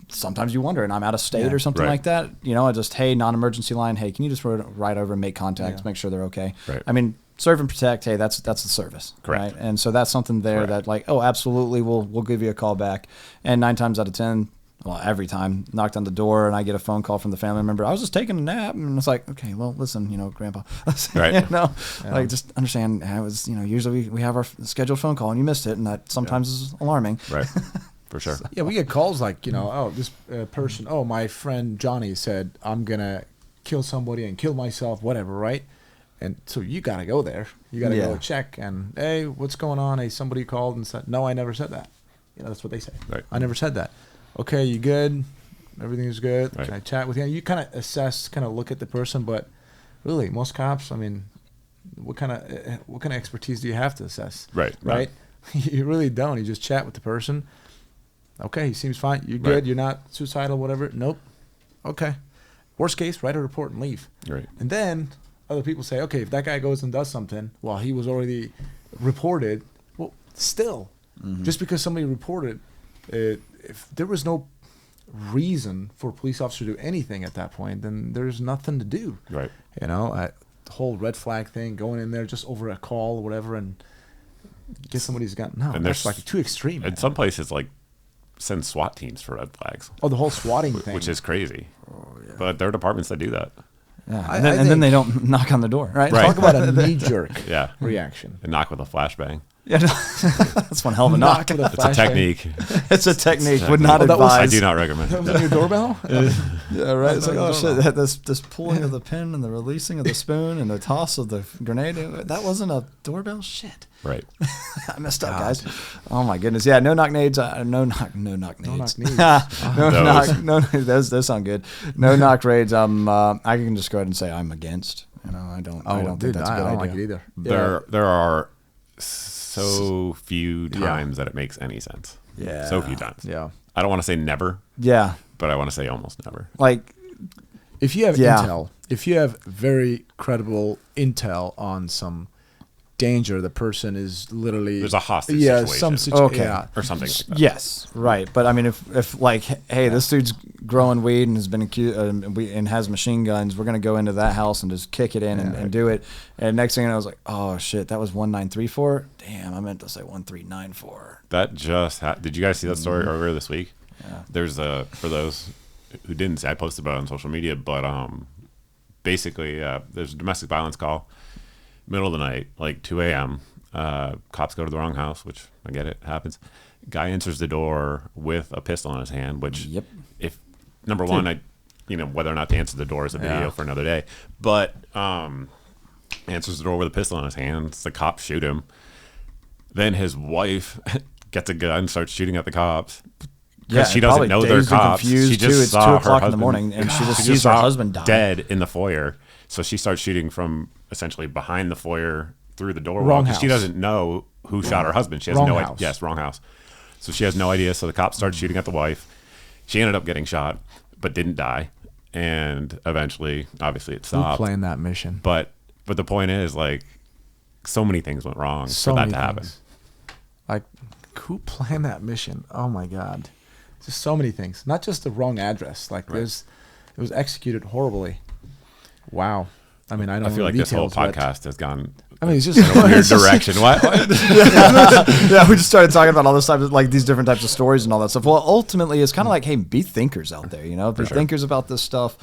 Speaker 3: sometimes you wonder, and I'm out of state or something like that. I just, hey, non-emergency line. Hey, can you just ride over and make contact, make sure they're okay?
Speaker 1: Right.
Speaker 3: I mean, serve and protect. Hey, that's the service,
Speaker 1: Correct.
Speaker 3: right? And so that's something there that like, oh, absolutely, we'll give you a call back. And 9 times out of 10, well, every time, knocked on the door and I get a phone call from the family member. I was just taking a nap, and it's like, okay, well, listen, Grandpa,
Speaker 1: Right.
Speaker 3: like just understand. I was, usually we have our scheduled phone call, and you missed it, and that sometimes is alarming.
Speaker 1: Right. For sure.
Speaker 2: Yeah, we get calls like, oh, this person, oh, my friend Johnny said I'm gonna kill somebody and kill myself, whatever, right? And so you gotta go there. You gotta go check and, hey, what's going on? Hey, somebody called and said, no, I never said that. That's what they say.
Speaker 1: Right.
Speaker 2: I never said that. Okay, you good? Everything is good.
Speaker 1: Right.
Speaker 2: Can I chat with you? You kind of assess, kind of look at the person, but really, most cops, I mean, what kind of expertise do you have to assess?
Speaker 1: Right.
Speaker 2: Right. You really don't. You just chat with the person. Okay, he seems fine. You're good.
Speaker 1: Right.
Speaker 2: You're not suicidal. Whatever. Nope. Okay. Worst case, write a report and leave.
Speaker 1: Right.
Speaker 2: And then other people say, okay, if that guy goes and does something, well, he was already reported. Well, still, just because somebody reported, if there was no reason for a police officer to do anything at that point, then there's nothing to do.
Speaker 1: Right.
Speaker 2: The whole red flag thing, going in there just over a call or whatever and get somebody's gun. No,
Speaker 1: And
Speaker 2: that's
Speaker 1: there's-
Speaker 2: like too extreme.
Speaker 1: In
Speaker 2: man.
Speaker 1: some places, like, send SWAT teams for red flags,
Speaker 2: Oh, the whole swatting thing.
Speaker 1: which is crazy. But there are departments that do that.
Speaker 3: Yeah,
Speaker 2: I
Speaker 3: and then
Speaker 2: think-
Speaker 3: they don't knock on the door, right?
Speaker 1: Right.
Speaker 2: Talk about a knee-jerk
Speaker 1: Yeah.
Speaker 2: reaction.
Speaker 1: And knock with a flashbang.
Speaker 3: Yeah, that's one hell of a knock.
Speaker 2: with a
Speaker 1: It's a
Speaker 2: flashbang.
Speaker 1: technique.
Speaker 3: It's a technique.
Speaker 1: It's a
Speaker 3: Would not
Speaker 2: technique. Oh, that was-
Speaker 1: I
Speaker 3: advise.
Speaker 1: do not recommend
Speaker 2: That
Speaker 1: it.
Speaker 2: was on your doorbell?
Speaker 3: Yeah, right. It's like, oh
Speaker 2: I don't
Speaker 3: shit, this pulling of the pin and the releasing of the spoon and the toss of the grenade. That wasn't a doorbell. Shit,
Speaker 1: Right.
Speaker 3: I messed up, guys. Oh my goodness. Yeah, no knock nades. No knock
Speaker 2: No
Speaker 3: nades.
Speaker 2: knock knees.
Speaker 3: Those sound good. No knock raids. I can just go ahead and say I'm against. I don't think that's a good
Speaker 2: I don't
Speaker 3: idea.
Speaker 2: like it either.
Speaker 1: There are so few times that it makes any sense.
Speaker 3: Yeah.
Speaker 1: So few times.
Speaker 2: Yeah.
Speaker 1: I don't want to say never,
Speaker 3: Yeah,
Speaker 1: but I want to say almost never.
Speaker 3: like
Speaker 2: If you have
Speaker 3: Yeah.
Speaker 2: intel, if you have very credible intel on some danger, the person is literally
Speaker 1: There's a hostage
Speaker 2: yeah,
Speaker 1: situation.
Speaker 2: some situation.
Speaker 3: Okay.
Speaker 2: Yeah.
Speaker 1: Or something like that.
Speaker 3: yes, right. But I mean, if like, hey, this dude's growing weed and has been accused and has machine guns, we're gonna go into that house and just kick it in and do it. And next thing I was like, oh shit, that was 1934. Damn, I meant to say 1394.
Speaker 1: That just did you guys see that story earlier this week?
Speaker 3: Yeah.
Speaker 1: There's for those who didn't see, I posted about it on social media, but basically there's a domestic violence call, middle of the night, like 2 a.m. Cops go to the wrong house, which I get it happens. Guy enters the door with a pistol in his hand, which
Speaker 3: Yep.
Speaker 1: if number one, whether or not to answer the door is a video for another day, but answers the door with a pistol in his hands. The cops shoot him. Then his wife gets a gun, starts shooting at the cops.
Speaker 3: Yeah,
Speaker 1: She doesn't
Speaker 3: probably
Speaker 1: know they're
Speaker 3: dazed and
Speaker 1: cops.
Speaker 3: confused,
Speaker 1: She just
Speaker 3: too. It's
Speaker 1: saw
Speaker 3: 2
Speaker 1: her
Speaker 3: o'clock in the
Speaker 1: husband-
Speaker 3: morning, and she just
Speaker 1: She
Speaker 3: sees her
Speaker 1: saw
Speaker 3: husband die.
Speaker 1: dead in the foyer. So she starts shooting from essentially behind the foyer through the doorway.
Speaker 2: Wrong
Speaker 1: She
Speaker 2: house.
Speaker 1: doesn't know who shot her husband. She has
Speaker 2: Wrong
Speaker 1: no
Speaker 2: house.
Speaker 1: idea. Yes, wrong house. So she has no idea. So the cops start shooting at the wife. She ended up getting shot, but didn't die. And eventually, obviously, it
Speaker 2: Who
Speaker 1: stopped.
Speaker 2: planned that mission?
Speaker 1: But the point is, like, so many things went wrong
Speaker 2: So
Speaker 1: for that
Speaker 2: many
Speaker 1: to happen.
Speaker 2: things. Like, who planned that mission? Oh my God. Just so many things. Not just the wrong address. Like,
Speaker 1: Right.
Speaker 2: it was executed horribly. Wow. I mean, I don't
Speaker 1: I
Speaker 2: know
Speaker 1: feel like
Speaker 2: the
Speaker 1: this whole
Speaker 2: details, but-
Speaker 1: podcast has gone
Speaker 2: I mean, it's just
Speaker 1: in a weird
Speaker 2: it's just-
Speaker 1: direction. What?
Speaker 3: Yeah, we just started talking about all this type of like these different types of stories and all that stuff. Well, ultimately, it's kind of like, hey, be thinkers out there. Be
Speaker 1: sure.
Speaker 3: thinkers about this stuff.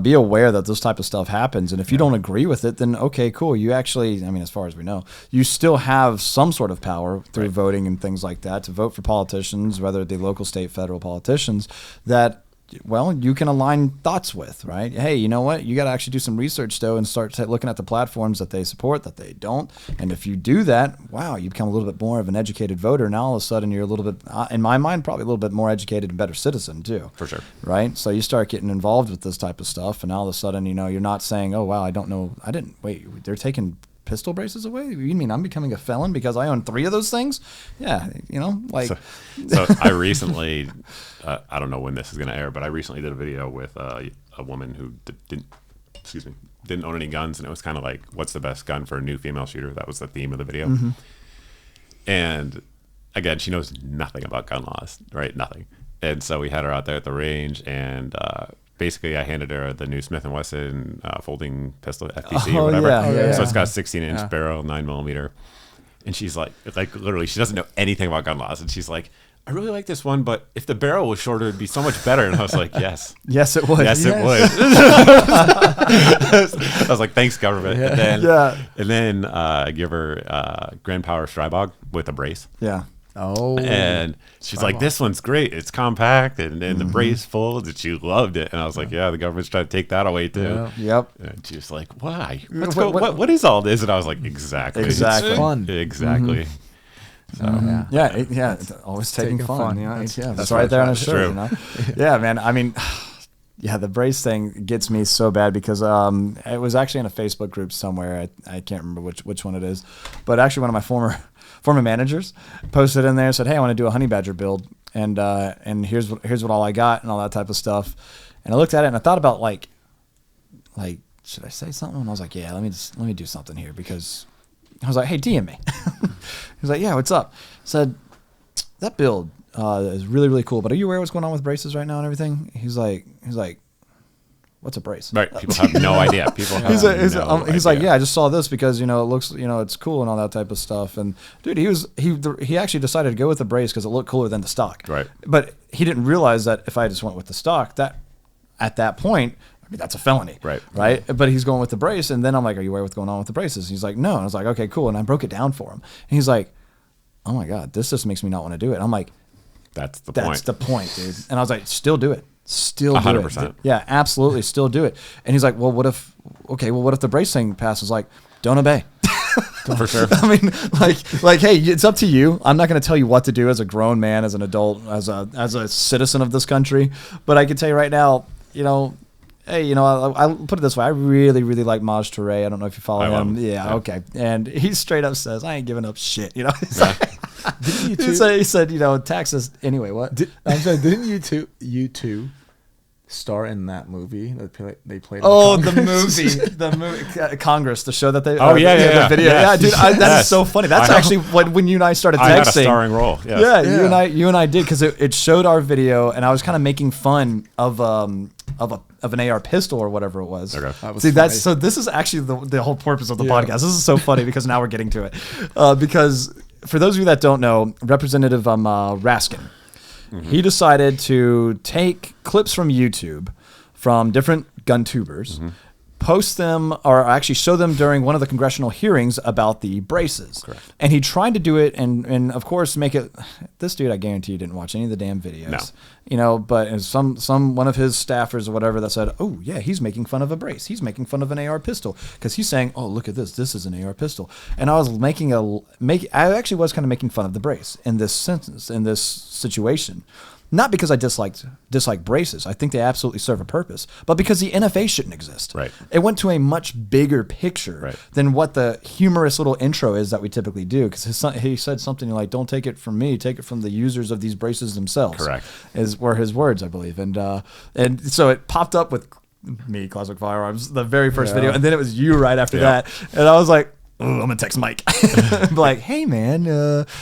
Speaker 3: Be aware that this type of stuff happens, and if you don't agree with it, then okay, cool. You actually, I mean, as far as we know, you still have some sort of power through voting and things like that to vote for politicians, whether it be local, state, federal politicians that. Well, you can align thoughts with, right? Hey, you know what? You got to actually do some research, though, and start looking at the platforms that they support, that they don't. And if you do that, wow, you become a little bit more of an educated voter. Now, all of a sudden, you're a little bit, in my mind, probably a little bit more educated and better citizen, too.
Speaker 1: For sure.
Speaker 3: Right? So you start getting involved with this type of stuff, and now all of a sudden, you're not saying, oh, wow, wait, they're taking pistol braces away? You mean I'm becoming a felon because I own 3 of those things? Yeah, like...
Speaker 1: So I recently, I don't know when this is going to air, but I recently did a video with a woman who didn't own any guns, and it was kind of like, what's the best gun for a new female shooter? That was the theme of the video.
Speaker 3: Mm-hmm.
Speaker 1: And again, she knows nothing about gun laws, right? Nothing. And so we had her out there at the range, and basically I handed her the new Smith & Wesson folding pistol, FPC or whatever.
Speaker 3: Yeah.
Speaker 1: So it's got a 16-inch barrel, 9mm. And she's like literally, she doesn't know anything about gun laws. And she's like, I really like this one, but if the barrel was shorter, it'd be so much better. And I was like, yes.
Speaker 3: Yes, it would.
Speaker 1: Yes, it would. I was like, thanks, government.
Speaker 3: Yeah.
Speaker 1: And then I give her Grand Power Strybog with a brace.
Speaker 3: Yeah.
Speaker 2: Oh.
Speaker 1: And she's like, this one's great. It's compact and the brace folds. And she loved it. And I was like, yeah, the government's trying to take that away too.
Speaker 2: Yeah.
Speaker 3: Yep.
Speaker 1: And she's like, why? What is all this? And I was like, exactly.
Speaker 3: Exactly.
Speaker 2: It's fun.
Speaker 1: Exactly. So,
Speaker 3: It's always taking fun. You know? That's
Speaker 2: right
Speaker 3: right there on his
Speaker 1: That's
Speaker 3: shirt.
Speaker 1: true.
Speaker 3: You know? Yeah, man. I mean, yeah, the brace thing gets me so bad because it was actually in a Facebook group somewhere. I can't remember which one it is, but actually one of my former managers posted in there and said, hey, I want to do a honey badger build, and here's what all I got and all that type of stuff. And I looked at it and I thought about like should I say something? And I was like, yeah, let me do something here, because I was like, hey, DM me. He was like, yeah, what's up? Said, that build is really, really cool, but are you aware of what's going on with braces right now and everything? He's like, what's a brace?
Speaker 1: right. People have no idea. People have
Speaker 3: He's like, yeah, I just saw this because, it looks, it's cool and all that type of stuff. And dude, he actually decided to go with the brace because it looked cooler than the stock.
Speaker 1: Right.
Speaker 3: But he didn't realize that if I just went with the stock, that at that point, I mean, that's a felony.
Speaker 1: Right.
Speaker 3: Right. But he's going with the brace. And then I'm like, are you aware of what's going on with the braces? He's like, no. And I was like, okay, cool. And I broke it down for him. And he's like, oh my God, this just makes me not want to do it. And I'm like,
Speaker 1: That's the
Speaker 3: point, dude. And I was like, still do it. Still do
Speaker 1: 100%.
Speaker 3: it. Yeah, absolutely. Still do it. And he's like, well, what if the brace thing passes? Like, don't obey.
Speaker 1: For sure.
Speaker 3: I mean, like, hey, it's up to you. I'm not going to tell you what to do as a grown man, as an adult, as a citizen of this country. But I can tell you right now, hey, I'll put it this way. I really, really like Maj Touré. I don't know if you follow him. Yeah, okay. And he straight up says, I ain't giving up shit. He's like, he said, taxes. Anyway, what?
Speaker 2: I'm sorry, didn't you two star in that movie that they played?
Speaker 3: The movie, Congress, the show that they.
Speaker 1: Oh,
Speaker 3: the video.
Speaker 1: Yes.
Speaker 3: Yeah, dude, that is so funny. That's actually when you and I started texting.
Speaker 1: I had a starring role. Yes.
Speaker 3: Yeah, you and I did, because it showed our video, and I was kind of making fun of an AR pistol or whatever it was.
Speaker 1: Okay.
Speaker 3: See, so this is actually the whole purpose of the podcast. This is so funny because now we're getting to it. Because for those of you that don't know, Representative Raskin, he decided to take clips from YouTube from different gun tubers, post them, or actually show them during one of the congressional hearings about the braces.
Speaker 1: Correct.
Speaker 3: And he tried to do it and of course make it. This dude, I guarantee you, didn't watch any of the damn videos.
Speaker 1: No.
Speaker 3: But it was some one of his staffers or whatever that said, oh yeah, he's making fun of a brace. He's making fun of an AR pistol because he's saying, oh, look at this. This is an AR pistol. And I was I actually was kind of making fun of the brace in this sentence, in this situation. Not because I dislike braces. I think they absolutely serve a purpose, but because the NFA shouldn't exist.
Speaker 1: Right.
Speaker 3: It went to a much bigger picture than what the humorous little intro is that we typically do. Because he said something like, "Don't take it from me, take it from the users of these braces themselves."
Speaker 1: Correct.
Speaker 3: Were his words, I believe. And so it popped up with me, Classic Firearms, the very first video, and then it was you right after that, and I was like, oh, I'm gonna text Mike. Be like, hey man,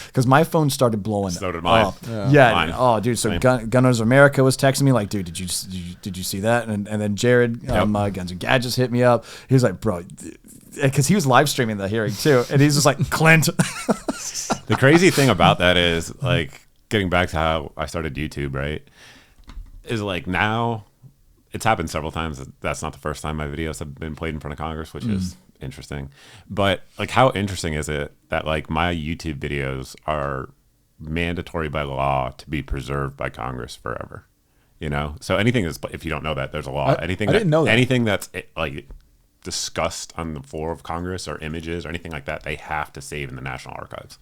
Speaker 3: because my phone started blowing.
Speaker 1: So did mine.
Speaker 3: Yeah. Oh, dude. So Gunners America was texting me like, dude, did you see that? And then Jared, Guns and Gadgets hit me up. He was like, bro, because he was live streaming the hearing too, and he's just like, Clint.
Speaker 1: The crazy thing about that is, like, getting back to how I started YouTube, right? Is like, now it's happened several times. That's not the first time my videos have been played in front of Congress, which is interesting. But like, how interesting is it that like my YouTube videos are mandatory by law to be preserved by Congress forever? So anything is, if you don't know that, there's a law.
Speaker 2: I didn't know that.
Speaker 1: Anything that's like discussed on the floor of Congress or images or anything like that, they have to save in the National Archives.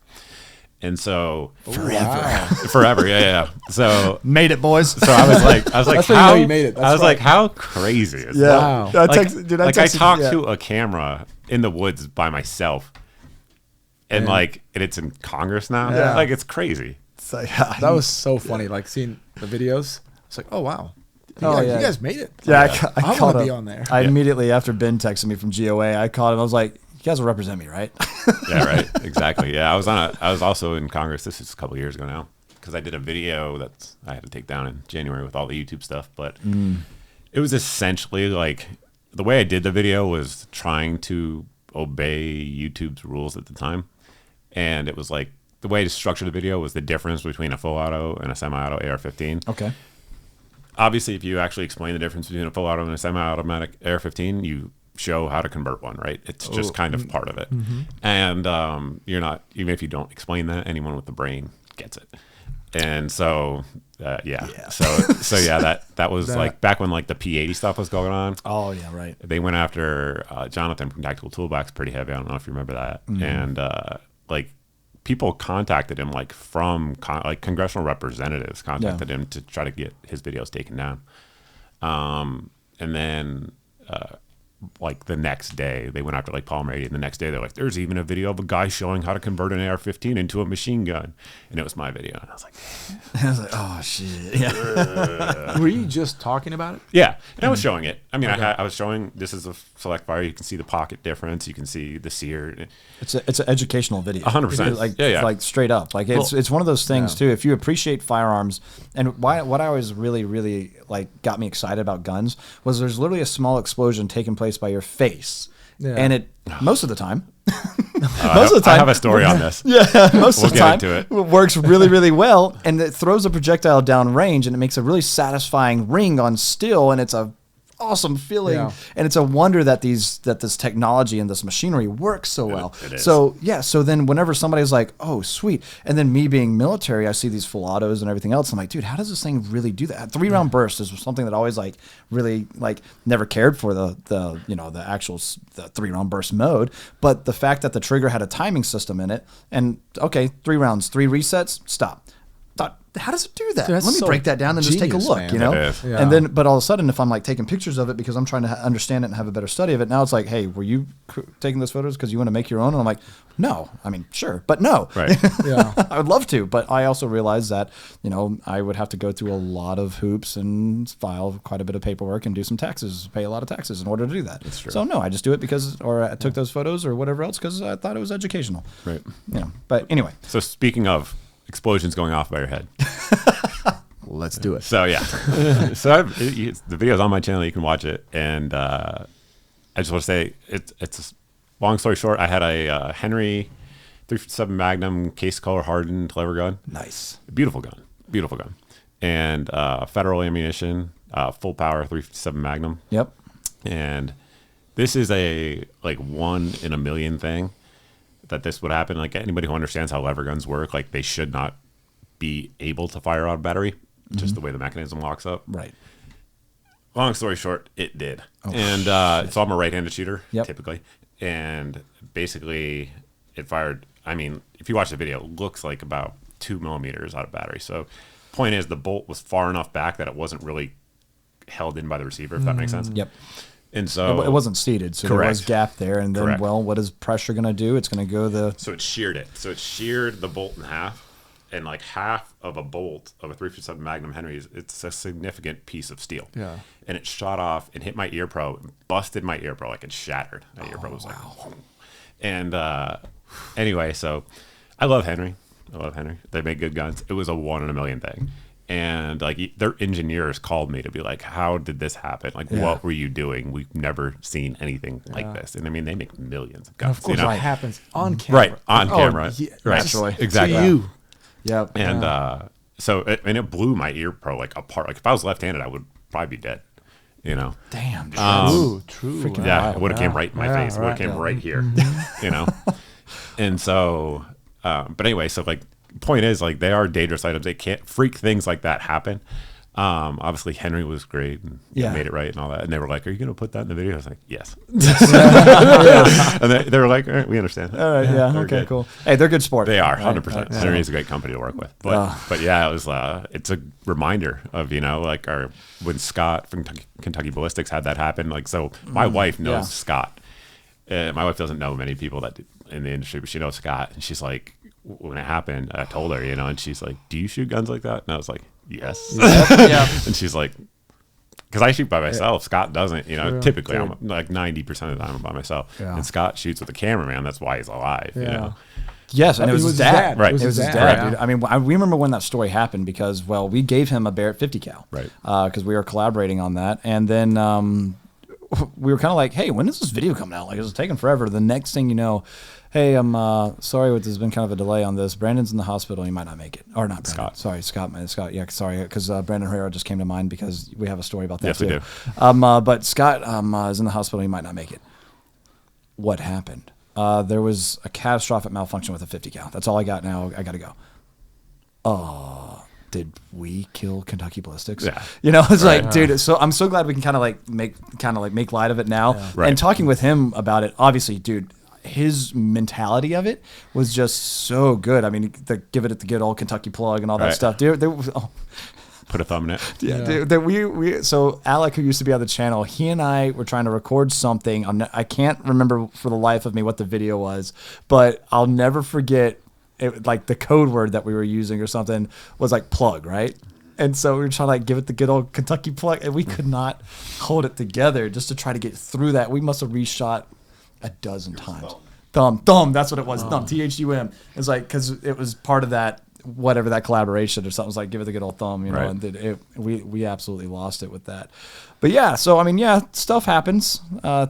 Speaker 1: And so forever, yeah. So
Speaker 3: made it, boys.
Speaker 1: So I was like,
Speaker 2: That's how you made it.
Speaker 1: I was like, how crazy is that?
Speaker 2: Wow.
Speaker 1: I talked to a camera in the woods by myself, and it's in Congress now.
Speaker 2: Yeah.
Speaker 1: Like, it's crazy.
Speaker 3: It's like,
Speaker 2: that was so funny. Like, seeing the videos, it's like, oh wow, you guys made it.
Speaker 3: Yeah,
Speaker 2: I want to be on there.
Speaker 3: I immediately, after Ben texted me from GOA, I called him. I was like, you guys will represent me, right?
Speaker 1: Yeah, right. Exactly. Yeah, I was also in Congress. This is a couple years ago now, because I did a video that I had to take down in January with all the YouTube stuff. But It was essentially like the way I did the video was trying to obey YouTube's rules at the time. And it was like the way to structure the video was the difference between a full auto and a semi-auto AR-15.
Speaker 3: Okay.
Speaker 1: Obviously, if you actually explain the difference between a full auto and a semi-automatic AR-15, you show how to convert one, right? It's just kind of part of it. And you're not, even if you don't explain that, anyone with the brain gets it. And so, So yeah, that was like back when like the P80 stuff was going on.
Speaker 3: Oh yeah, right.
Speaker 1: They went after Jonathan from Tactical Toolbox pretty heavy. I don't know if you remember that. And like people contacted him like from like congressional representatives contacted him to try to get his videos taken down. And then like the next day they went after like Paul Brady, and the next day they're like, there's even a video of a guy showing how to convert an AR-15 into a machine gun, and it was my video, and I was like,
Speaker 3: oh shit. Yeah.
Speaker 2: Were you just talking about it?
Speaker 1: Yeah, and I was showing it. I mean, I was showing this is a select fire. You can see the pocket difference. You can see the sear.
Speaker 3: It's an educational video.
Speaker 1: 100%.
Speaker 3: Like like straight up. Like it's one of those things too. If you appreciate firearms, and what I always really like got me excited about guns was there's literally a small explosion taking place by your face, and it most of the time. Most of the time,
Speaker 1: I have a story on this.
Speaker 3: Yeah, most of the time,
Speaker 1: it
Speaker 3: works really well, and it throws a projectile down range, and it makes a really satisfying ring on steel, and it's a awesome feeling, and it's a wonder that this technology and this machinery works so well.
Speaker 1: It is.
Speaker 3: So so then whenever somebody's like, oh sweet, and then me being military, I see these full autos and everything else, I'm like, dude, how does this thing really do that? 3-round burst is something that I always like really like never cared for the actual 3-round burst mode, but the fact that the trigger had a timing system in it, and okay, 3 rounds, 3 resets, stop. Thought, how does it do that?
Speaker 2: Dude,
Speaker 3: let me break that down and just take a look,
Speaker 2: man.
Speaker 3: you know?
Speaker 2: Yeah.
Speaker 3: And then, but all of a sudden, if I'm like taking pictures of it because I'm trying to understand it and have a better study of it, now it's like, hey, were you taking those photos because you want to make your own? And I'm like, no, I mean, sure, but no.
Speaker 1: Right.
Speaker 2: Yeah.
Speaker 3: I would love to, but I also realized that, I would have to go through a lot of hoops and file quite a bit of paperwork and do some taxes, pay a lot of taxes in order to do that.
Speaker 1: That's true.
Speaker 3: So no, I just do it or I took those photos or whatever else because I thought it was educational.
Speaker 1: Right.
Speaker 3: But anyway.
Speaker 1: So speaking of explosions going off by your head.
Speaker 2: Let's do it.
Speaker 1: So yeah, so the video's on my channel. You can watch it, and I just want to say it's long story short. I had a Henry 357 Magnum case color hardened lever gun.
Speaker 3: Nice,
Speaker 1: beautiful gun, and federal ammunition, full power 357 Magnum.
Speaker 3: Yep.
Speaker 1: And this is a like 1 in a million thing that this would happen. Like anybody who understands how lever guns work, like they should not be able to fire out a battery. Just the way the mechanism locks up.
Speaker 3: Right.
Speaker 1: Long story short, it did.
Speaker 3: Oh,
Speaker 1: and so I'm a right-handed shooter, typically. And basically, it fired, I mean, if you watch the video, it looks like about 2 millimeters out of battery. So point is, the bolt was far enough back that it wasn't really held in by the receiver, if that makes sense.
Speaker 3: Yep.
Speaker 1: And so
Speaker 3: it wasn't seated, so there was gap there. And then, well, what is pressure going to do? It's going to go
Speaker 1: So it sheared it. So it sheared the bolt in half. And like half of a bolt of a 357 Magnum Henry, it's a significant piece of steel.
Speaker 2: Yeah.
Speaker 1: And it shot off and hit my ear pro, busted my ear pro, like it shattered. My ear pro was like, and anyway, so I love Henry. They make good guns. It was a 1 in a million thing. And like their engineers called me to be like, how did this happen? Like, what were you doing? We've never seen anything like this. And I mean, they make millions of guns.
Speaker 2: And of course, it happens on camera.
Speaker 1: Right, on camera.
Speaker 2: Yeah,
Speaker 1: right,
Speaker 3: naturally.
Speaker 1: Exactly.
Speaker 2: To you.
Speaker 3: Yep.
Speaker 1: And so it blew my ear pro like apart. Like if I was left-handed, I would probably be dead.
Speaker 3: Damn.
Speaker 2: True.
Speaker 3: Freaking
Speaker 1: Yeah,
Speaker 3: wild.
Speaker 1: it would have came right in my face. It would have came right here. And so, but anyway, so like, point is like they are dangerous items. They can't freak things like that happen. Obviously Henry was great and made it right and all that. And they were like, "Are you going to put that in the video?" I was like, "Yes." And they were like, "All right, we understand."
Speaker 3: All right, okay,
Speaker 1: good.
Speaker 3: cool. Hey, they're good sport.
Speaker 1: They are 100%. Henry is a great company to work with. But yeah, it was. It's a reminder of like when Scott from Kentucky Ballistics had that happen. Like so, my wife knows Scott. My wife doesn't know many people that in the industry, but she knows Scott, and she's like, when it happened, I told her, and she's like, "Do you shoot guns like that?" And I was like, "Yes."
Speaker 3: Yeah.
Speaker 1: And she's like, because I shoot by myself. Scott doesn't, typically I'm like 90% of the time I'm by myself. And Scott shoots with a cameraman. That's why he's alive,
Speaker 3: Yes, and it was his dad.
Speaker 1: Right.
Speaker 3: It was his dad,
Speaker 2: yeah.
Speaker 3: dude. I mean, we remember when that story happened because, well, we gave him a Barrett 50 cal.
Speaker 1: Right.
Speaker 3: Because we were collaborating on that. And then we were kind of like, hey, when is this video coming out? Like, it was taking forever. The next thing you know, hey, I'm sorry, there's been kind of a delay on this. Brandon's in the hospital. He might not make it. Or not Brandon.
Speaker 1: Scott.
Speaker 3: Sorry, Scott. Yeah, sorry. Because Brandon Herrera just came to mind because we have a story about that
Speaker 1: Yes,
Speaker 3: too.
Speaker 1: we do.
Speaker 3: But Scott is in the hospital. He might not make it. What happened? There was a catastrophic malfunction with a 50 cal. That's all I got now. I got to go. Did we kill Kentucky Ballistics?
Speaker 1: Yeah.
Speaker 3: You know, it's like, dude, so I'm so glad we can kind of like make light of it now.
Speaker 1: Yeah. Right.
Speaker 3: And talking with him about it, obviously, dude, his mentality of it was just so good. I mean, give it the good old Kentucky plug and all that stuff. Dude,
Speaker 1: Put a thumb in it.
Speaker 3: Yeah. Dude, that so Alec, who used to be on the channel, he and I were trying to record something. I can't remember for the life of me what the video was, but I'll never forget it, like the code word that we were using or something was like plug, right? And so we were trying to like give it the good old Kentucky plug, and we could not hold it together just to try to get through that. We must have reshot a dozen times. Thumb, that's what it was. Thumb, THUM. It's like, because it was part of that, whatever that collaboration or something. Was like, give it the good old thumb, you know.
Speaker 1: Right.
Speaker 3: And we absolutely lost it with that. But yeah, so I mean, yeah, stuff happens.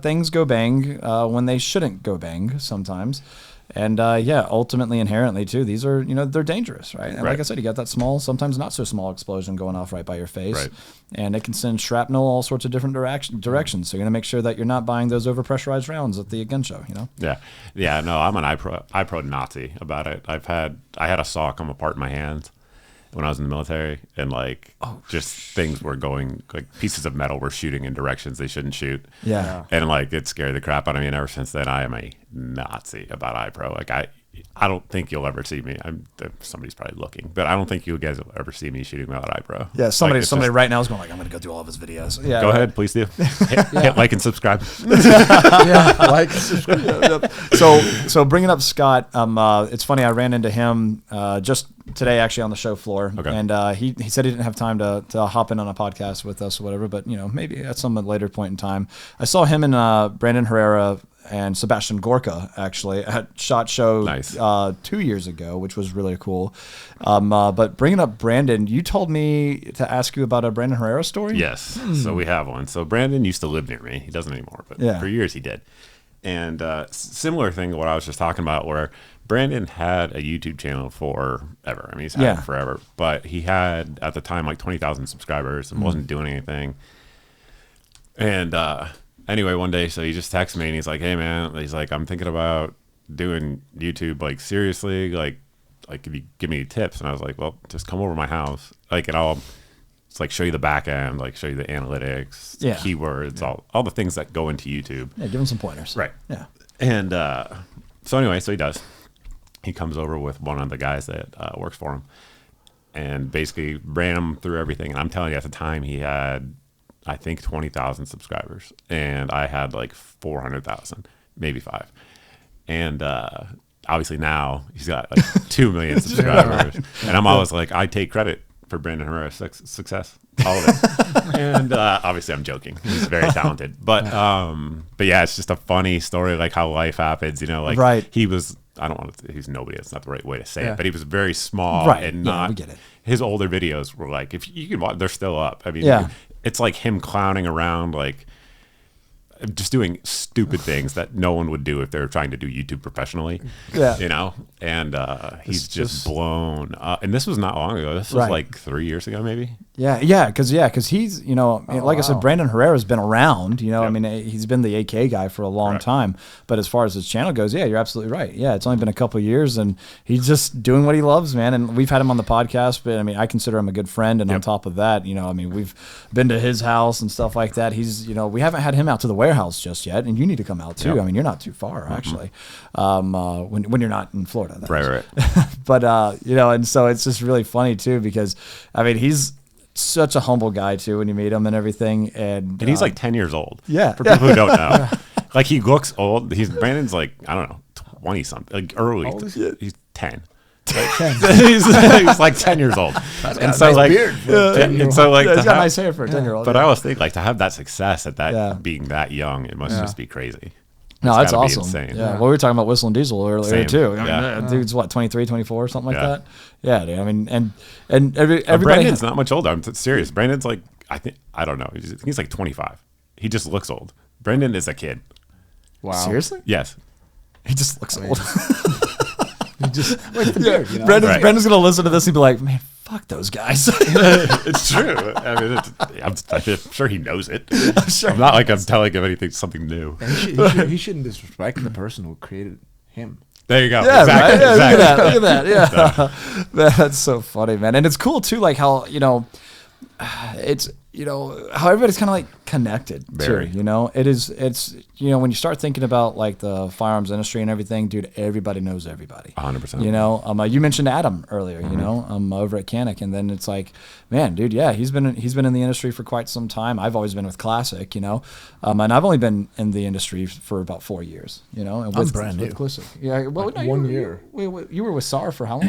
Speaker 3: Things go bang when they shouldn't go bang sometimes. And yeah, ultimately, inherently too, these are, you know, they're dangerous, right? And like I said, you got that small, sometimes not so small explosion going off right by your face. Right. And it can send shrapnel all sorts of different directions. So you're going to make sure that you're not buying those overpressurized rounds at the gun show, you know? Yeah.
Speaker 1: Yeah, no, I'm an iPro Nazi about it. I had a saw come apart in my hands when I was in the military, and like just things were going, like pieces of metal were shooting in directions they shouldn't shoot.
Speaker 3: Yeah.
Speaker 1: And like it scared the crap out of me. And ever since then, I am a Nazi about iPro. Like I don't think you'll ever see me. Somebody's probably looking, but I don't think you guys will ever see me shooting without iPro.
Speaker 3: Yeah, somebody right now is going like, I'm going to go do all of his videos. Yeah,
Speaker 1: go ahead, please do. Hit like and subscribe.
Speaker 2: Yeah, like and subscribe.
Speaker 3: So bringing up Scott, it's funny. I ran into him just today, actually, on the show floor, and he said he didn't have time to hop in on a podcast with us or whatever, but you know, maybe at some later point in time. I saw him and Brandon Herrera and Sebastian Gorka actually at SHOT Show 2 years ago, which was really cool. But bringing up Brandon, you told me to ask you about a Brandon Herrera story?
Speaker 1: Yes. So we have one. So Brandon used to live near me. He doesn't anymore, but for years he did. And similar thing to what I was just talking about, where Brandon had a YouTube channel forever. I mean, he's had it forever. But he had, at the time, like 20,000 subscribers and wasn't doing anything. And anyway, one day, so he just texted me and he's like, hey, man, he's like, I'm thinking about doing YouTube, like, seriously, like if you give me tips. And I was like, well, just come over to my house, like, and I'll just like show you the back end, like show you the analytics, keywords, all the things that go into YouTube.
Speaker 3: Yeah, give him some pointers.
Speaker 1: Right.
Speaker 3: Yeah.
Speaker 1: And so anyway, so he does. He comes over with one of the guys that works for him and basically ran him through everything. And I'm telling you, at the time, he had, I think, 20,000 subscribers, and I had like 400,000, maybe 5. And obviously now he's got like 2 million subscribers, and I'm always like, I take credit for Brandon Herrera's success, all of it. And obviously I'm joking. He's very talented, but yeah, it's just a funny story, like how life happens, you know, like he was, I don't want to, he's nobody, that's not the right way to say it, but he was very small and not, we get it. His older videos were like, if you can watch, they're still up. I mean, it's like him clowning around, like just doing stupid things that no one would do if they were trying to do YouTube professionally. Yeah. You know? And he's just blown up. And this was not long ago. This was like 3 years ago, maybe. Yeah, because he's, you know, like I said, Brandon Herrera's been around, you know, I mean, he's been the AK guy for a long time. But as far as his channel goes, yeah, you're absolutely right. Yeah, it's only been a couple of years, and he's just doing what he loves, man. And we've had him on the podcast, but I mean, I consider him a good friend. And on top of that, you know, I mean, we've been to his house and stuff like that. He's, you know, we haven't had him out to the warehouse just yet, and you need to come out too. I mean, you're not too far, actually, when you're not in Florida. Right.
Speaker 3: But, you know, and so it's just really funny too, because, I mean, he's such a humble guy too when you meet him and everything. And
Speaker 1: he's like 10 years old.
Speaker 3: Yeah.
Speaker 1: For people who don't know. Like, he looks old. Brandon's like, I don't know, 20 something, like early. He's 10. He's like 10 years old.
Speaker 2: And so, like, beard
Speaker 3: and so, like, he's got nice hair for a 10-year-old.
Speaker 1: But I always think, like, to have that success at that being that young, it must just be crazy.
Speaker 3: No, that's
Speaker 1: gotta be
Speaker 3: awesome.
Speaker 1: insane.
Speaker 3: Yeah. Well, we were talking about Whistling Diesel earlier
Speaker 1: Same.
Speaker 3: too. I mean,
Speaker 1: Yeah.
Speaker 3: dude's what, 23, 24, something like that. Yeah, dude. I mean, and everybody.
Speaker 1: Brandon's not much older. I'm serious. Brandon's like, I don't know. He's like 25. He just looks old. Brandon is a kid.
Speaker 2: Wow.
Speaker 3: Seriously?
Speaker 1: Yes.
Speaker 3: He just looks old.
Speaker 2: He just the beard, you know?
Speaker 3: Brandon's gonna listen to this and be like, man, fuck those guys.
Speaker 1: It's true. I mean, I'm sure he knows it. I'm sure. I'm not like I'm telling him something new.
Speaker 2: And he shouldn't disrespect the person who created him.
Speaker 1: There you go.
Speaker 3: Yeah,
Speaker 1: exactly.
Speaker 3: right? Yeah,
Speaker 1: Exactly.
Speaker 3: look at that. Yeah. Man, that's so funny, man. And it's cool too, like how, it's, how everybody's kind of like connected
Speaker 1: Very.
Speaker 3: too, it's, when you start thinking about like the firearms industry and everything, dude, everybody knows everybody.
Speaker 1: 100%.
Speaker 3: You mentioned Adam earlier, over at Canic, and then it's like, man, dude, yeah, he's been in the industry for quite some time. I've always been with Classic, and I've only been in the industry for about 4 years, and
Speaker 2: I'm brand new.
Speaker 3: with Classic. Yeah, well, no,
Speaker 2: 1 year.
Speaker 3: You were with SAR for how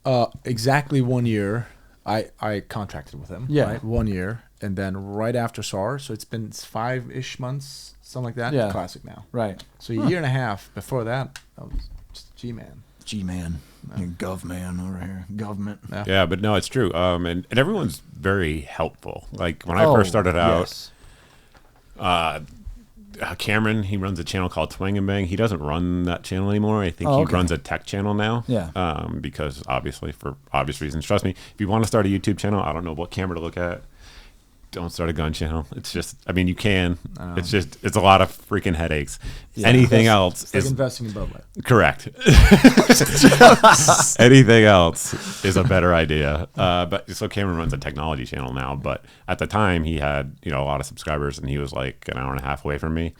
Speaker 3: long?
Speaker 2: Exactly 1 year. I contracted with him.
Speaker 3: Yeah.
Speaker 2: Right? 1 year. And then right after SAR, so it's been 5-ish months, something like that.
Speaker 3: Yeah.
Speaker 2: Classic now.
Speaker 3: Right.
Speaker 2: So a year and a half before that, I was just G-man.
Speaker 3: G-man. Gov man over here. Government.
Speaker 1: Yeah, but no, it's true. And everyone's very helpful. Like when I first started out, Cameron, he runs a channel called Twang and Bang. He doesn't run that channel anymore. I think he runs a tech channel now.
Speaker 3: Yeah.
Speaker 1: Because obviously, for obvious reasons. Trust me, if you want to start a YouTube channel, I don't know what camera to look at. Don't start a gun channel. It's just, you can. It's a lot of freaking headaches.
Speaker 3: Yeah.
Speaker 1: Anything else
Speaker 2: It's like
Speaker 1: is
Speaker 2: investing in Bud Light.
Speaker 1: correct. Anything else is a better idea. But so Cameron runs a technology channel now, but at the time he had, a lot of subscribers, and he was like an hour and a half away from me.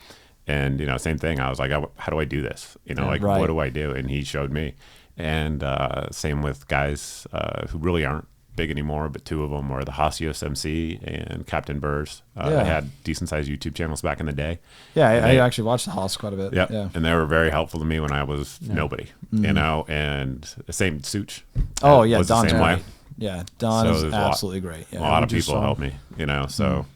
Speaker 1: And, same thing. I was like, how do I do this? What do I do? And he showed me. And same with guys who really aren't big anymore, but two of them were the Hasios MC and Captain Burrs. They had decent sized YouTube channels back in the day.
Speaker 3: Yeah, I actually watched the Haas quite a bit.
Speaker 1: Yep.
Speaker 3: Yeah.
Speaker 1: And they were very helpful to me when I was nobody, and the same Such.
Speaker 3: Oh, yeah,
Speaker 1: was the
Speaker 3: Don's
Speaker 1: same way.
Speaker 3: great. Yeah, Don
Speaker 1: So
Speaker 3: is
Speaker 1: there's
Speaker 3: absolutely great. Yeah.
Speaker 1: A lot of people helped me, so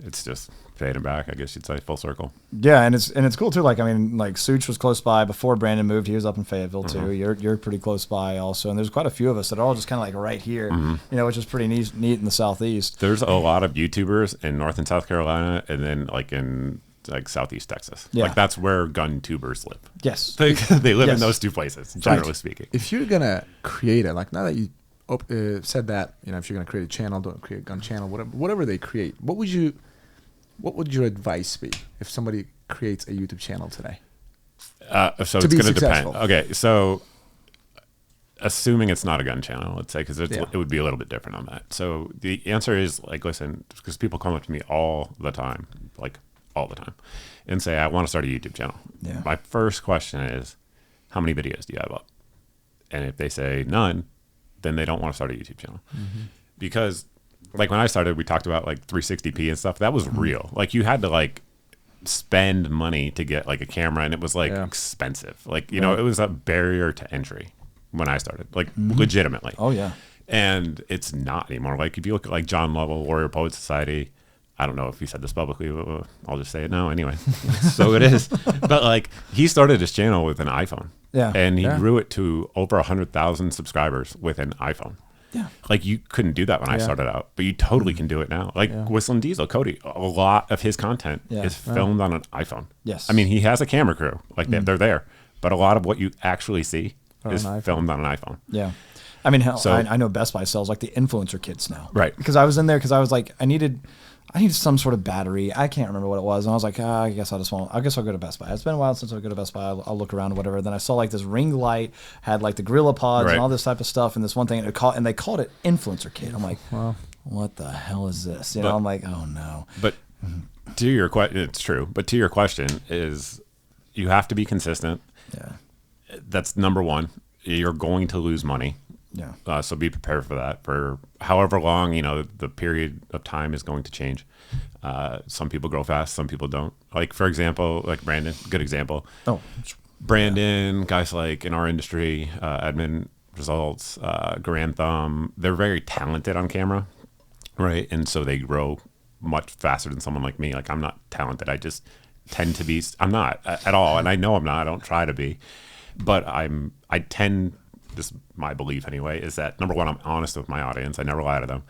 Speaker 1: it's just fading back, I guess you'd say, full circle.
Speaker 3: Yeah, and it's cool too. Like Such was close by before Brandon moved. He was up in Fayetteville too. You're pretty close by also, and there's quite a few of us that are all just kind of like right here, which is pretty neat in the southeast.
Speaker 1: There's a lot of YouTubers in North and South Carolina, and then like in Southeast Texas.
Speaker 3: Yeah.
Speaker 1: Like that's where gun tubers live.
Speaker 3: Yes,
Speaker 1: They live in those two places, generally speaking.
Speaker 2: If you're gonna create it, like now that you said that, if you're gonna create a channel, don't create a gun channel, whatever they create. What would your advice be if somebody creates a YouTube channel today?
Speaker 1: So it's going to depend. Okay, so assuming it's not a gun channel, let's say, because it would be a little bit different on that. So the answer is listen, because people come up to me all the time, and say, I want to start a YouTube channel.
Speaker 3: Yeah.
Speaker 1: My first question is, how many videos do you have up? And if they say none, then they don't want to start a YouTube channel. Because like when I started, we talked about like 360p and stuff. That was real. Like you had to spend money to get like a camera, and it was expensive. Like, it was a barrier to entry when I started, legitimately.
Speaker 3: Oh yeah.
Speaker 1: And it's not anymore. Like if you look at like John Lovell, Warrior Poet Society, I don't know if he said this publicly, I'll just say it now anyway. So it is. But he started his channel with an iPhone.
Speaker 3: Yeah.
Speaker 1: And he grew it to over 100,000 subscribers with an iPhone.
Speaker 3: Yeah.
Speaker 1: Like you couldn't do that when I started out, but you totally can do it now. Like Whistling Diesel, Cody, a lot of his content is filmed on an iPhone.
Speaker 3: Yes.
Speaker 1: I mean, he has a camera crew, they're there, but a lot of what you actually see is filmed on an iPhone.
Speaker 3: Yeah. I mean, hell, I know Best Buy sells like the influencer kits now.
Speaker 1: Right.
Speaker 3: Because I was in there because I was like, I needed some sort of battery. I can't remember what it was. And I was like, I guess I'll go to Best Buy. It's been a while since I go to Best Buy. I'll look around or whatever. Then I saw like this ring light, had like the Gorilla Pods and all this type of stuff. And this one thing, and they called it influencer kit. I'm like, well, what the hell is this? I'm like, oh no.
Speaker 1: But to your question, it's true. But to your question is, you have to be consistent.
Speaker 3: Yeah.
Speaker 1: That's number one. You're going to lose money.
Speaker 3: Yeah.
Speaker 1: So be prepared for that. For however long, the period of time is going to change. Some people grow fast, some people don't. Like, for example, like Brandon, good example.
Speaker 3: Oh,
Speaker 1: Brandon, guys like in our industry, admin results, Grand Thumb, they're very talented on camera, right? And so they grow much faster than someone like me. Like, I'm not talented. tend to be. I'm not at all, and I know I'm not. I don't try to be, but I tend. This is my belief anyway. Is that number one, I'm honest with my audience. I never lie to them,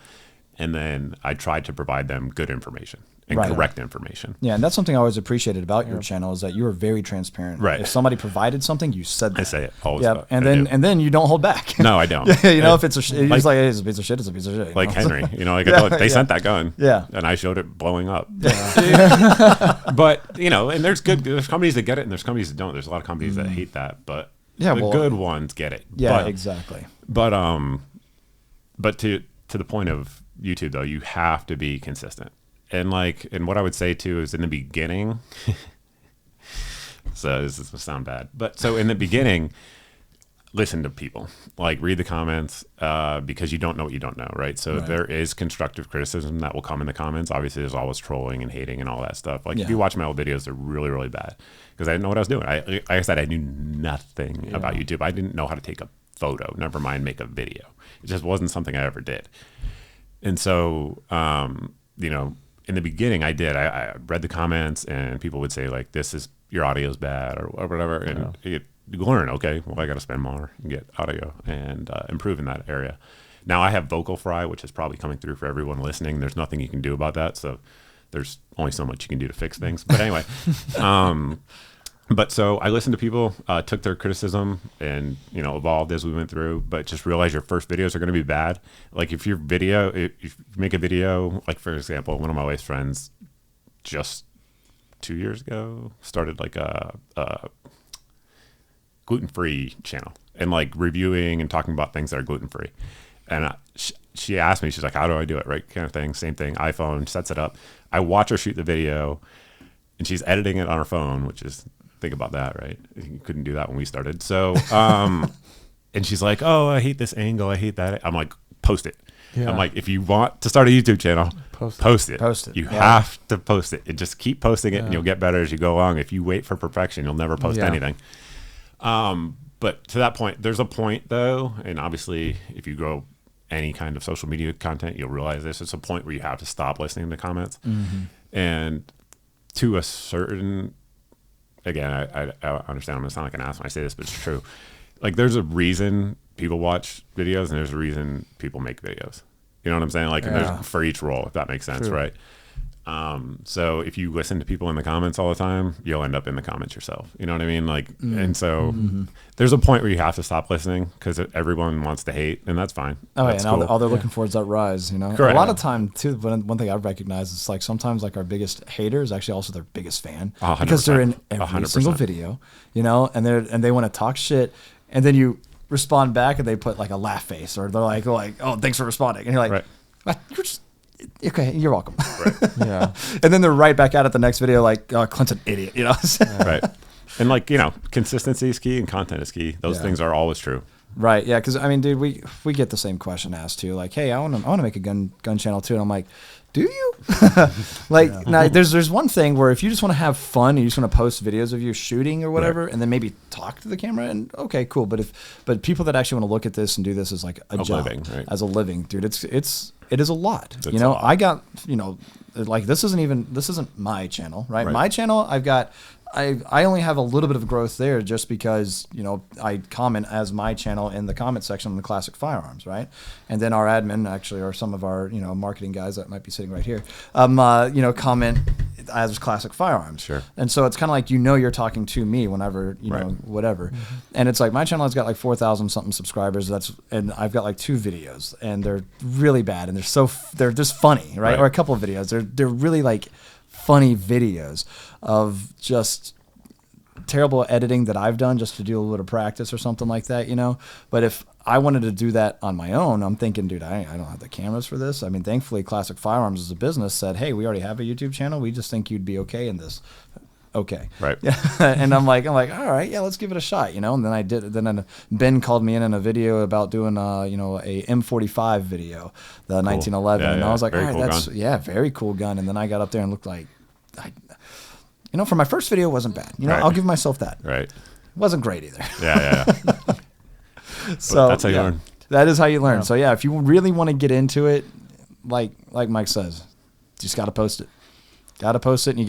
Speaker 1: and then I try to provide them good information and correct information.
Speaker 3: Yeah, and that's something I always appreciated about your channel is that you were very transparent.
Speaker 1: Right.
Speaker 3: If somebody provided something, you said that.
Speaker 1: I say it always.
Speaker 3: Yeah, and then you don't hold back.
Speaker 1: No, I don't.
Speaker 3: You know, if it's you're just like, hey, it's a piece of shit. It's a piece of shit.
Speaker 1: Like Henry, like I told, they sent that gun.
Speaker 3: Yeah.
Speaker 1: And I showed it blowing up. Yeah. But and there's companies that get it, and there's companies that don't. There's a lot of companies that hate that, but the good ones get it.
Speaker 3: Yeah, exactly.
Speaker 1: But to the point of YouTube though, you have to be consistent. And what I would say too is in the beginning, so this is gonna sound bad, but so in the beginning, listen to people, read the comments, because you don't know what you don't know, right? So there is constructive criticism that will come in the comments. Obviously, there's always trolling and hating and all that stuff. If you watch my old videos, they're really, really bad because I didn't know what I was doing. Like I said, I knew nothing about YouTube. I didn't know how to take a photo, never mind make a video. It just wasn't something I ever did. And so, in the beginning, I read the comments and people would say this is your audio's bad or whatever, and you learn. Okay, well I got to spend more and get audio and improve in that area. Now I have vocal fry, which is probably coming through for everyone listening. There's nothing you can do about that, so there's only so much you can do to fix things. But anyway, but so I listened to people, took their criticism, and evolved as we went through. But just realize your first videos are going to be bad. If you make a video, for example, one of my wife's friends just 2 years ago started a gluten-free channel and reviewing and talking about things that are gluten-free. And she asked me, she's like, "How do I do it?" Right, kind of thing. Same thing. iPhone, sets it up. I watch her shoot the video, and she's editing it on her phone, which is. Think about that, right? You couldn't do that when we started. So, and she's like, "Oh, I hate this angle. I hate that." I'm like, "Post it." Yeah. I'm like, if you want to start a YouTube channel, post it.
Speaker 3: Post it.
Speaker 1: You have to post it. And just keep posting it, and you'll get better as you go along. If you wait for perfection, you'll never post anything. But to that point, there's a point though, and obviously, if you grow any kind of social media content, you'll realize this. It's a point where you have to stop listening to comments, and to a certain. Again, I understand I'm going to sound like an ass when I say this, but it's true. There's a reason people watch videos and there's a reason people make videos. You know what I'm saying? And there's for each role, if that makes sense, right? So if you listen to people in the comments all the time, you'll end up in the comments yourself. You know what I mean? And so there's a point where you have to stop listening because everyone wants to hate, and that's fine.
Speaker 3: Oh,
Speaker 1: that's
Speaker 3: and
Speaker 1: cool.
Speaker 3: all they're looking for is that rise, Correct. A lot of time too. One thing I've recognized is sometimes our biggest hater is actually also their biggest fan
Speaker 1: 100%.
Speaker 3: Because they're in every
Speaker 1: 100%.
Speaker 3: single video, and they want to talk shit, and then you respond back and they put a laugh face or they're like, "Oh, thanks for responding," and you're like, "You're just." Okay, you're welcome.
Speaker 1: Right.
Speaker 3: Yeah. And then they're right back at it the next video Clint's an idiot,
Speaker 1: Right. And consistency is key and content is key. Those things are always true.
Speaker 3: Right. Yeah. Because dude, we get the same question asked too. Hey, I want to make a gun channel too. And I'm like, do you? Now there's one thing where if you just want to have fun and you just want to post videos of you shooting or whatever, and then maybe talk to the camera, and okay, cool. But people that actually want to look at this and do this as a job,
Speaker 1: living, right?
Speaker 3: As a living, dude, it is a lot.
Speaker 1: It's a lot.
Speaker 3: I got this isn't my channel, right? My channel, I only have a little bit of growth there just because, I comment as my channel in the comment section on the classic firearms, right? And then our admin actually, or some of our, marketing guys that might be sitting right here, comment as classic firearms.
Speaker 1: Sure.
Speaker 3: And so it's kind of you're talking to me whenever, whatever. Mm-hmm. And it's my channel has got 4,000 something subscribers. And I've got 2 videos and they're really bad and they're just funny, right? Or a couple of videos. They're really funny videos of just terrible editing that I've done just to do a little bit of practice or something like that, But if I wanted to do that on my own, I'm thinking, dude, I don't have the cameras for this. Thankfully, Classic Firearms as a business said, hey, we already have a YouTube channel. We just think you'd be okay in this. Okay.
Speaker 1: Right.
Speaker 3: Yeah. And I'm like, all right, yeah, let's give it a shot, And then I did. Then Ben called me in a video about doing, a M45 video, the 1911.
Speaker 1: Yeah,
Speaker 3: and I was like,
Speaker 1: very
Speaker 3: all right,
Speaker 1: cool
Speaker 3: that's
Speaker 1: gun.
Speaker 3: Very cool gun. And then I got up there and looked for my first video, it wasn't bad.
Speaker 1: Right.
Speaker 3: I'll give myself that.
Speaker 1: Right.
Speaker 3: It wasn't great either.
Speaker 1: Yeah.
Speaker 3: So
Speaker 1: that's how you learn.
Speaker 3: That is how you learn. Yeah. So if you really want to get into it, like Mike says, you just got to post it. Gotta post it, and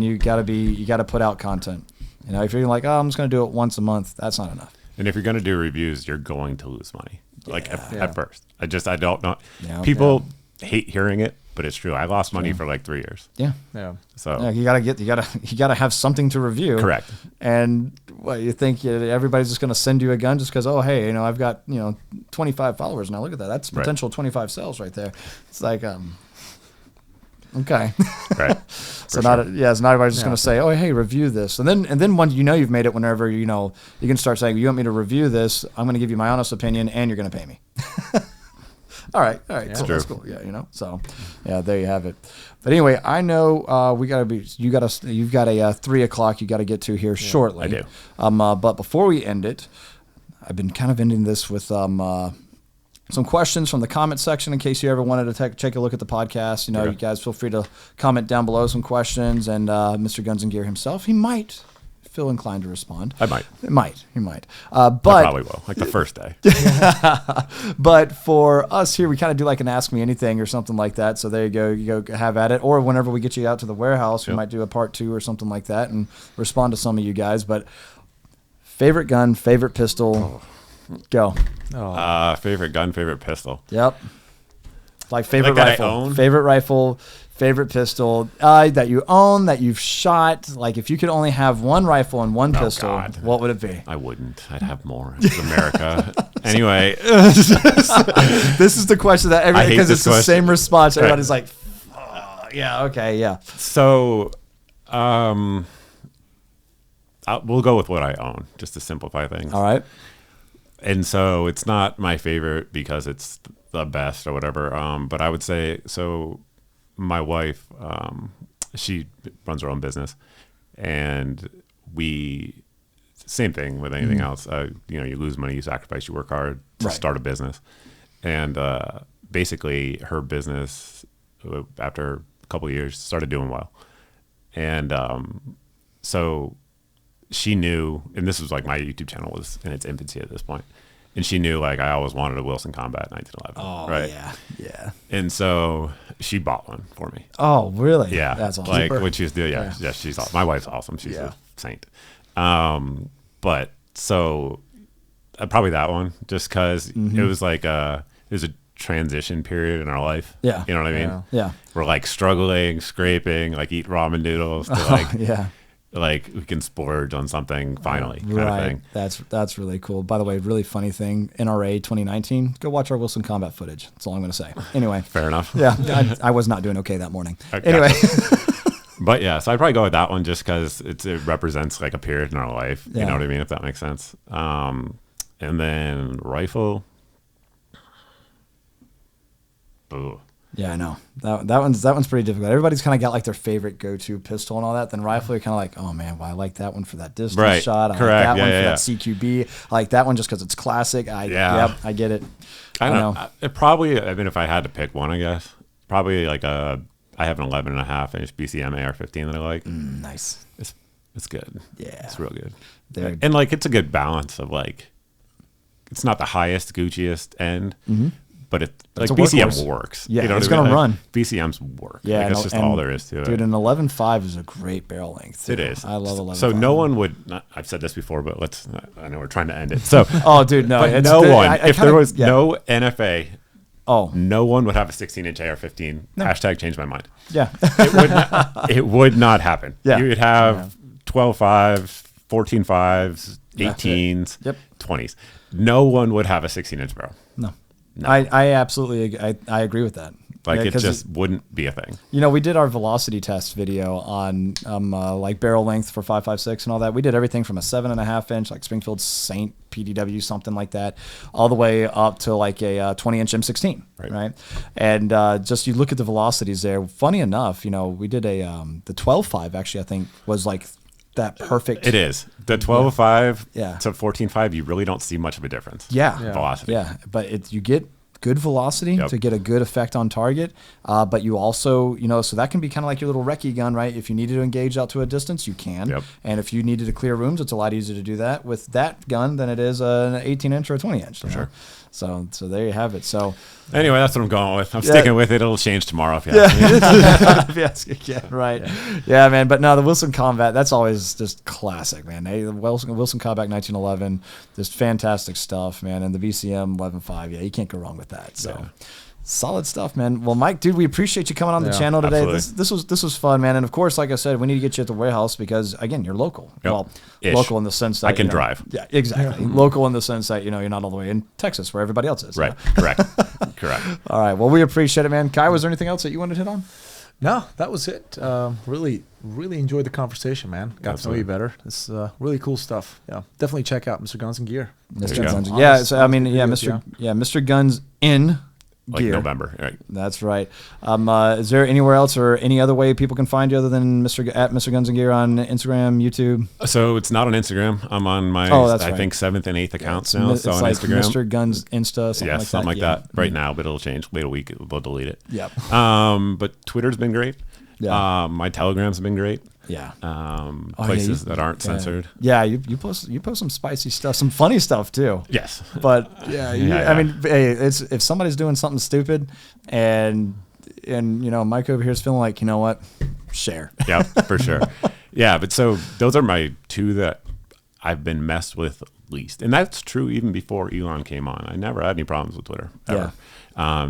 Speaker 3: you gotta put out content. You know, if you're like, oh, I'm just gonna do it once a month, that's not enough.
Speaker 1: And if you're going to do reviews, you're going to lose money. Like at first. I don't know.
Speaker 3: Yeah.
Speaker 1: People hate hearing it, but it's true. I lost money for like 3 years.
Speaker 3: Yeah.
Speaker 2: Yeah.
Speaker 1: So
Speaker 3: you gotta have something to review.
Speaker 1: Correct.
Speaker 3: And what you think everybody's just gonna send you a gun just because, oh hey, you know, I've got 25 followers now. Look at that. That's potential 25 sales right there. It's like okay.
Speaker 1: Right.
Speaker 3: So not everybody's just going to say, "Oh, hey, review this," and then when you've made it, whenever you can start saying, "You want me to review this? I'm going to give you my honest opinion, and you're going to pay me." all right,
Speaker 2: yeah.
Speaker 3: cool, that's cool. Yeah, so there you have it. But anyway, I know you've got a 3 o'clock you got to get to here shortly.
Speaker 1: I do.
Speaker 3: But before we end it, I've been kind of ending this with some questions from the comment section in case you ever wanted to take a look at the podcast. You guys feel free to comment down below some questions, and Mr. Guns and Gear himself, he might feel inclined to respond.
Speaker 1: I might.
Speaker 3: He might.
Speaker 1: But I probably will, like the first day.
Speaker 3: But for us here, we kind of do like an Ask Me Anything or something like that. So there you go. You go have at it. Or whenever we get you out to the warehouse, we might do a part 2 or something like that and respond to some of you guys. But favorite gun, favorite pistol, go.
Speaker 1: Favorite gun, favorite pistol.
Speaker 3: Yep. Like favorite rifle. Favorite rifle, favorite pistol that you own, that you've shot. Like if you could only have one rifle and one pistol, what would it be?
Speaker 1: I wouldn't. I'd have more. It's America. Anyway.
Speaker 3: This is the question that because it's the same response. Everybody's like, yeah, okay, yeah.
Speaker 1: So we'll go with what I own, just to simplify things.
Speaker 3: All right.
Speaker 1: And so it's not my favorite because it's the best or whatever. But I would say, so my wife, she runs her own business, and same thing with anything else. You lose money, you sacrifice, you work hard to start a business. And basically her business, after a couple of years, started doing well. And so she knew, and this was like my YouTube channel was in its infancy at this point, and she knew like I always wanted a Wilson Combat 1911.
Speaker 3: Oh,
Speaker 1: right?
Speaker 3: Yeah.
Speaker 1: And so she bought one for me.
Speaker 3: Oh, really?
Speaker 1: Yeah.
Speaker 3: That's awesome.
Speaker 1: Like what she's doing. Yeah, she's awesome. My wife's awesome. She's a saint. But so probably that one, just because it was like it was a transition period in our life.
Speaker 3: Yeah.
Speaker 1: You know what I mean?
Speaker 3: Yeah.
Speaker 1: We're like struggling, scraping, like eat ramen noodles to like like we can splurge on something finally, kind of thing.
Speaker 3: That's really cool. By the way, really funny thing, NRA 2019, go watch our Wilson Combat footage. That's all I'm going to say. Anyway.
Speaker 1: Fair enough.
Speaker 3: Yeah, I was not doing okay that morning.
Speaker 1: Okay.
Speaker 3: Anyway.
Speaker 1: But yeah, so I'd probably go with that one just because it represents like a period in our life. You know what I mean? If that makes sense. And then rifle. Ooh.
Speaker 3: Yeah, I know. That one's pretty difficult. Everybody's kind of got like their favorite go-to pistol and all that. Then rifle, you're kind of like, oh man, well, I like that one for that distance shot. I like that one for that CQB. I like that one just because it's classic. Yep, I get it.
Speaker 1: I don't know. It probably, I mean, if I had to pick one, I guess probably like I have an 11.5 inch BCM AR-15 that I like.
Speaker 3: Nice.
Speaker 1: It's good.
Speaker 3: Yeah,
Speaker 1: it's real good. And like it's a good balance of like, it's not the highest, Gucciest end. But like BCM works.
Speaker 3: Yeah,
Speaker 1: you know
Speaker 3: it's
Speaker 1: going
Speaker 3: to run.
Speaker 1: BCMs work.
Speaker 3: Yeah,
Speaker 1: like, that's just all there is to it.
Speaker 3: Dude, an 11.5 is a great barrel length.
Speaker 1: It is.
Speaker 3: I love 11.5.
Speaker 1: So no one would. I've said this before, but I know we're trying to end it. So.
Speaker 3: Oh, dude, no.
Speaker 1: But no one. If there was no NFA, no one would have a 16-inch AR-15. No. Hashtag change my mind.
Speaker 3: Yeah.
Speaker 1: It would not happen.
Speaker 3: Yeah.
Speaker 1: You would have 12.5s, 14.5s, 18s, 20s. No one would have a 16-inch barrel.
Speaker 3: No. I absolutely I agree with that.
Speaker 1: Like it just wouldn't be a thing.
Speaker 3: You know, we did our velocity test video on like barrel length for 5.56 and all that. We did everything from a 7.5 inch like Springfield Saint PDW something like that, all the way up to like a 20-inch M16, right? And just you look at the velocities there. Funny enough, you know, we did the 12.5 actually I think was like that perfect.
Speaker 1: It is. The 12.5 to 14.5, you really don't see much of a difference. Velocity.
Speaker 3: Yeah, but you get good velocity to get a good effect on target, but you also, you know, so that can be kind of like your little recce gun, right? If you needed to engage out to a distance, you can. And if you needed to clear rooms, it's a lot easier to do that with that gun than it is an 18-inch or a 20-inch.
Speaker 1: For sure.
Speaker 3: So there you have it. So
Speaker 1: anyway, that's what I'm going with. I'm sticking with it. It'll change tomorrow if you ask me.
Speaker 3: if you ask again, right? Yeah, man. But no, the Wilson Combat, that's always just classic, man. Hey, the Wilson Combat 1911, just fantastic stuff, man. And the VCM 11.5, yeah, you can't go wrong with that. So. Solid stuff, man. Well, Mike, dude, we appreciate you coming on the channel today. This was fun, man. And of course, like I said, we need to get you at the warehouse because again, you're local.
Speaker 1: Yep.
Speaker 3: Well, local in the sense that
Speaker 1: I can drive.
Speaker 3: Yeah, exactly. Local in the sense that you're not all the way in Texas where everybody else is.
Speaker 1: Right. Correct.
Speaker 3: All right. Well, we appreciate it, man. Kai, was there anything else that you wanted to hit on?
Speaker 2: No, that was it. Really enjoyed the conversation, man. Got to know you better. It's really cool stuff. Yeah, definitely check out Mr. Guns and Gear.
Speaker 3: Mr. Guns. Yeah, so, I mean, Mr. Guns in Gear.
Speaker 1: November, right?
Speaker 3: That's right. Is there anywhere else or any other way people can find you other than Mr. Guns and Gear on Instagram, YouTube?
Speaker 1: So it's not on Instagram. I'm on my I think 7th and 8th accounts now. So on Instagram,
Speaker 3: Mr. Guns Insta, something like that.
Speaker 1: Right now, but it'll change. Wait a week, we'll delete it.
Speaker 3: Yep.
Speaker 1: But Twitter's been great. Yeah. My Telegram's been great.
Speaker 3: Yeah.
Speaker 1: Places that aren't censored.
Speaker 3: Yeah, you post some spicy stuff, some funny stuff too.
Speaker 1: Yes.
Speaker 3: But I mean, hey, it's if somebody's doing something stupid and Mike over here is feeling like, you know what? Share.
Speaker 1: Yeah, for sure. Yeah, but so those are my two that I've been messed with least. And that's true even before Elon came on. I never had any problems with Twitter ever. Yeah.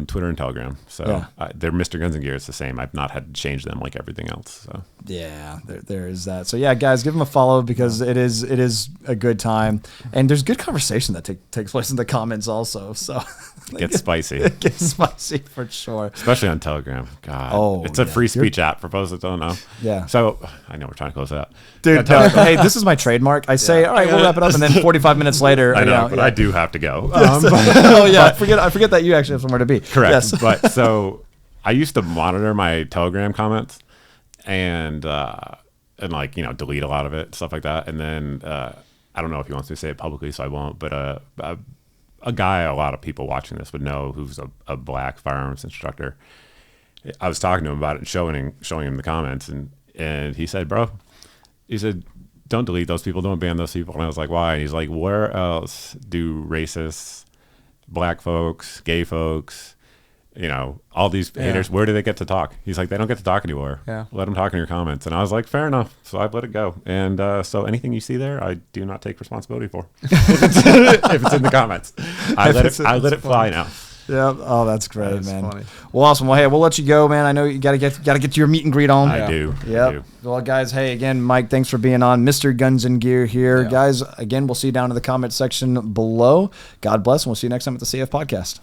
Speaker 1: Twitter and Telegram. So they're Mr. Guns and Gear. It's the same. I've not had to change them like everything else. So
Speaker 3: yeah, there is that. So yeah, guys, give them a follow because it is a good time and there's good conversation that takes place in the comments also. So
Speaker 1: it gets spicy.
Speaker 3: It gets spicy for sure.
Speaker 1: Especially on Telegram. God, it's a free speech app for folks that don't know.
Speaker 3: Yeah.
Speaker 1: So I know we're trying to close it out,
Speaker 3: dude. Hey, this is my trademark. I say, all right, we'll wrap it up, and then 45 minutes later,
Speaker 1: I know, but I do have to go.
Speaker 3: I forget that you actually have somewhere to be.
Speaker 1: Correct. Yes. But so I used to monitor my Telegram comments and delete a lot of it, stuff like that. And then I don't know if he wants me to say it publicly, so I won't. But a guy a lot of people watching this would know who's a black firearms instructor. I was talking to him about it and showing him the comments, and he said, bro, he said, don't delete those people, don't ban those people. And I was like, why? And he's like, where else do racists, black folks, gay folks, all these haters, where do they get to talk? He's like, they don't get to talk anymore. Yeah. Let them talk in your comments. And I was like, fair enough. So I let it go. And so anything you see there, I do not take responsibility for. if it's in the comments. I let it fly now.
Speaker 3: Yeah. Oh, that's great, man. Funny. Well, awesome. Well, hey, we'll let you go, man. I know you gotta get to your meet and greet on.
Speaker 1: I do.
Speaker 3: Yep. Well, guys, hey, again, Mike, thanks for being on. Mr. Guns and Gear here. Guys, again, we'll see you down in the comment section below. God bless, and we'll see you next time at the CF Podcast.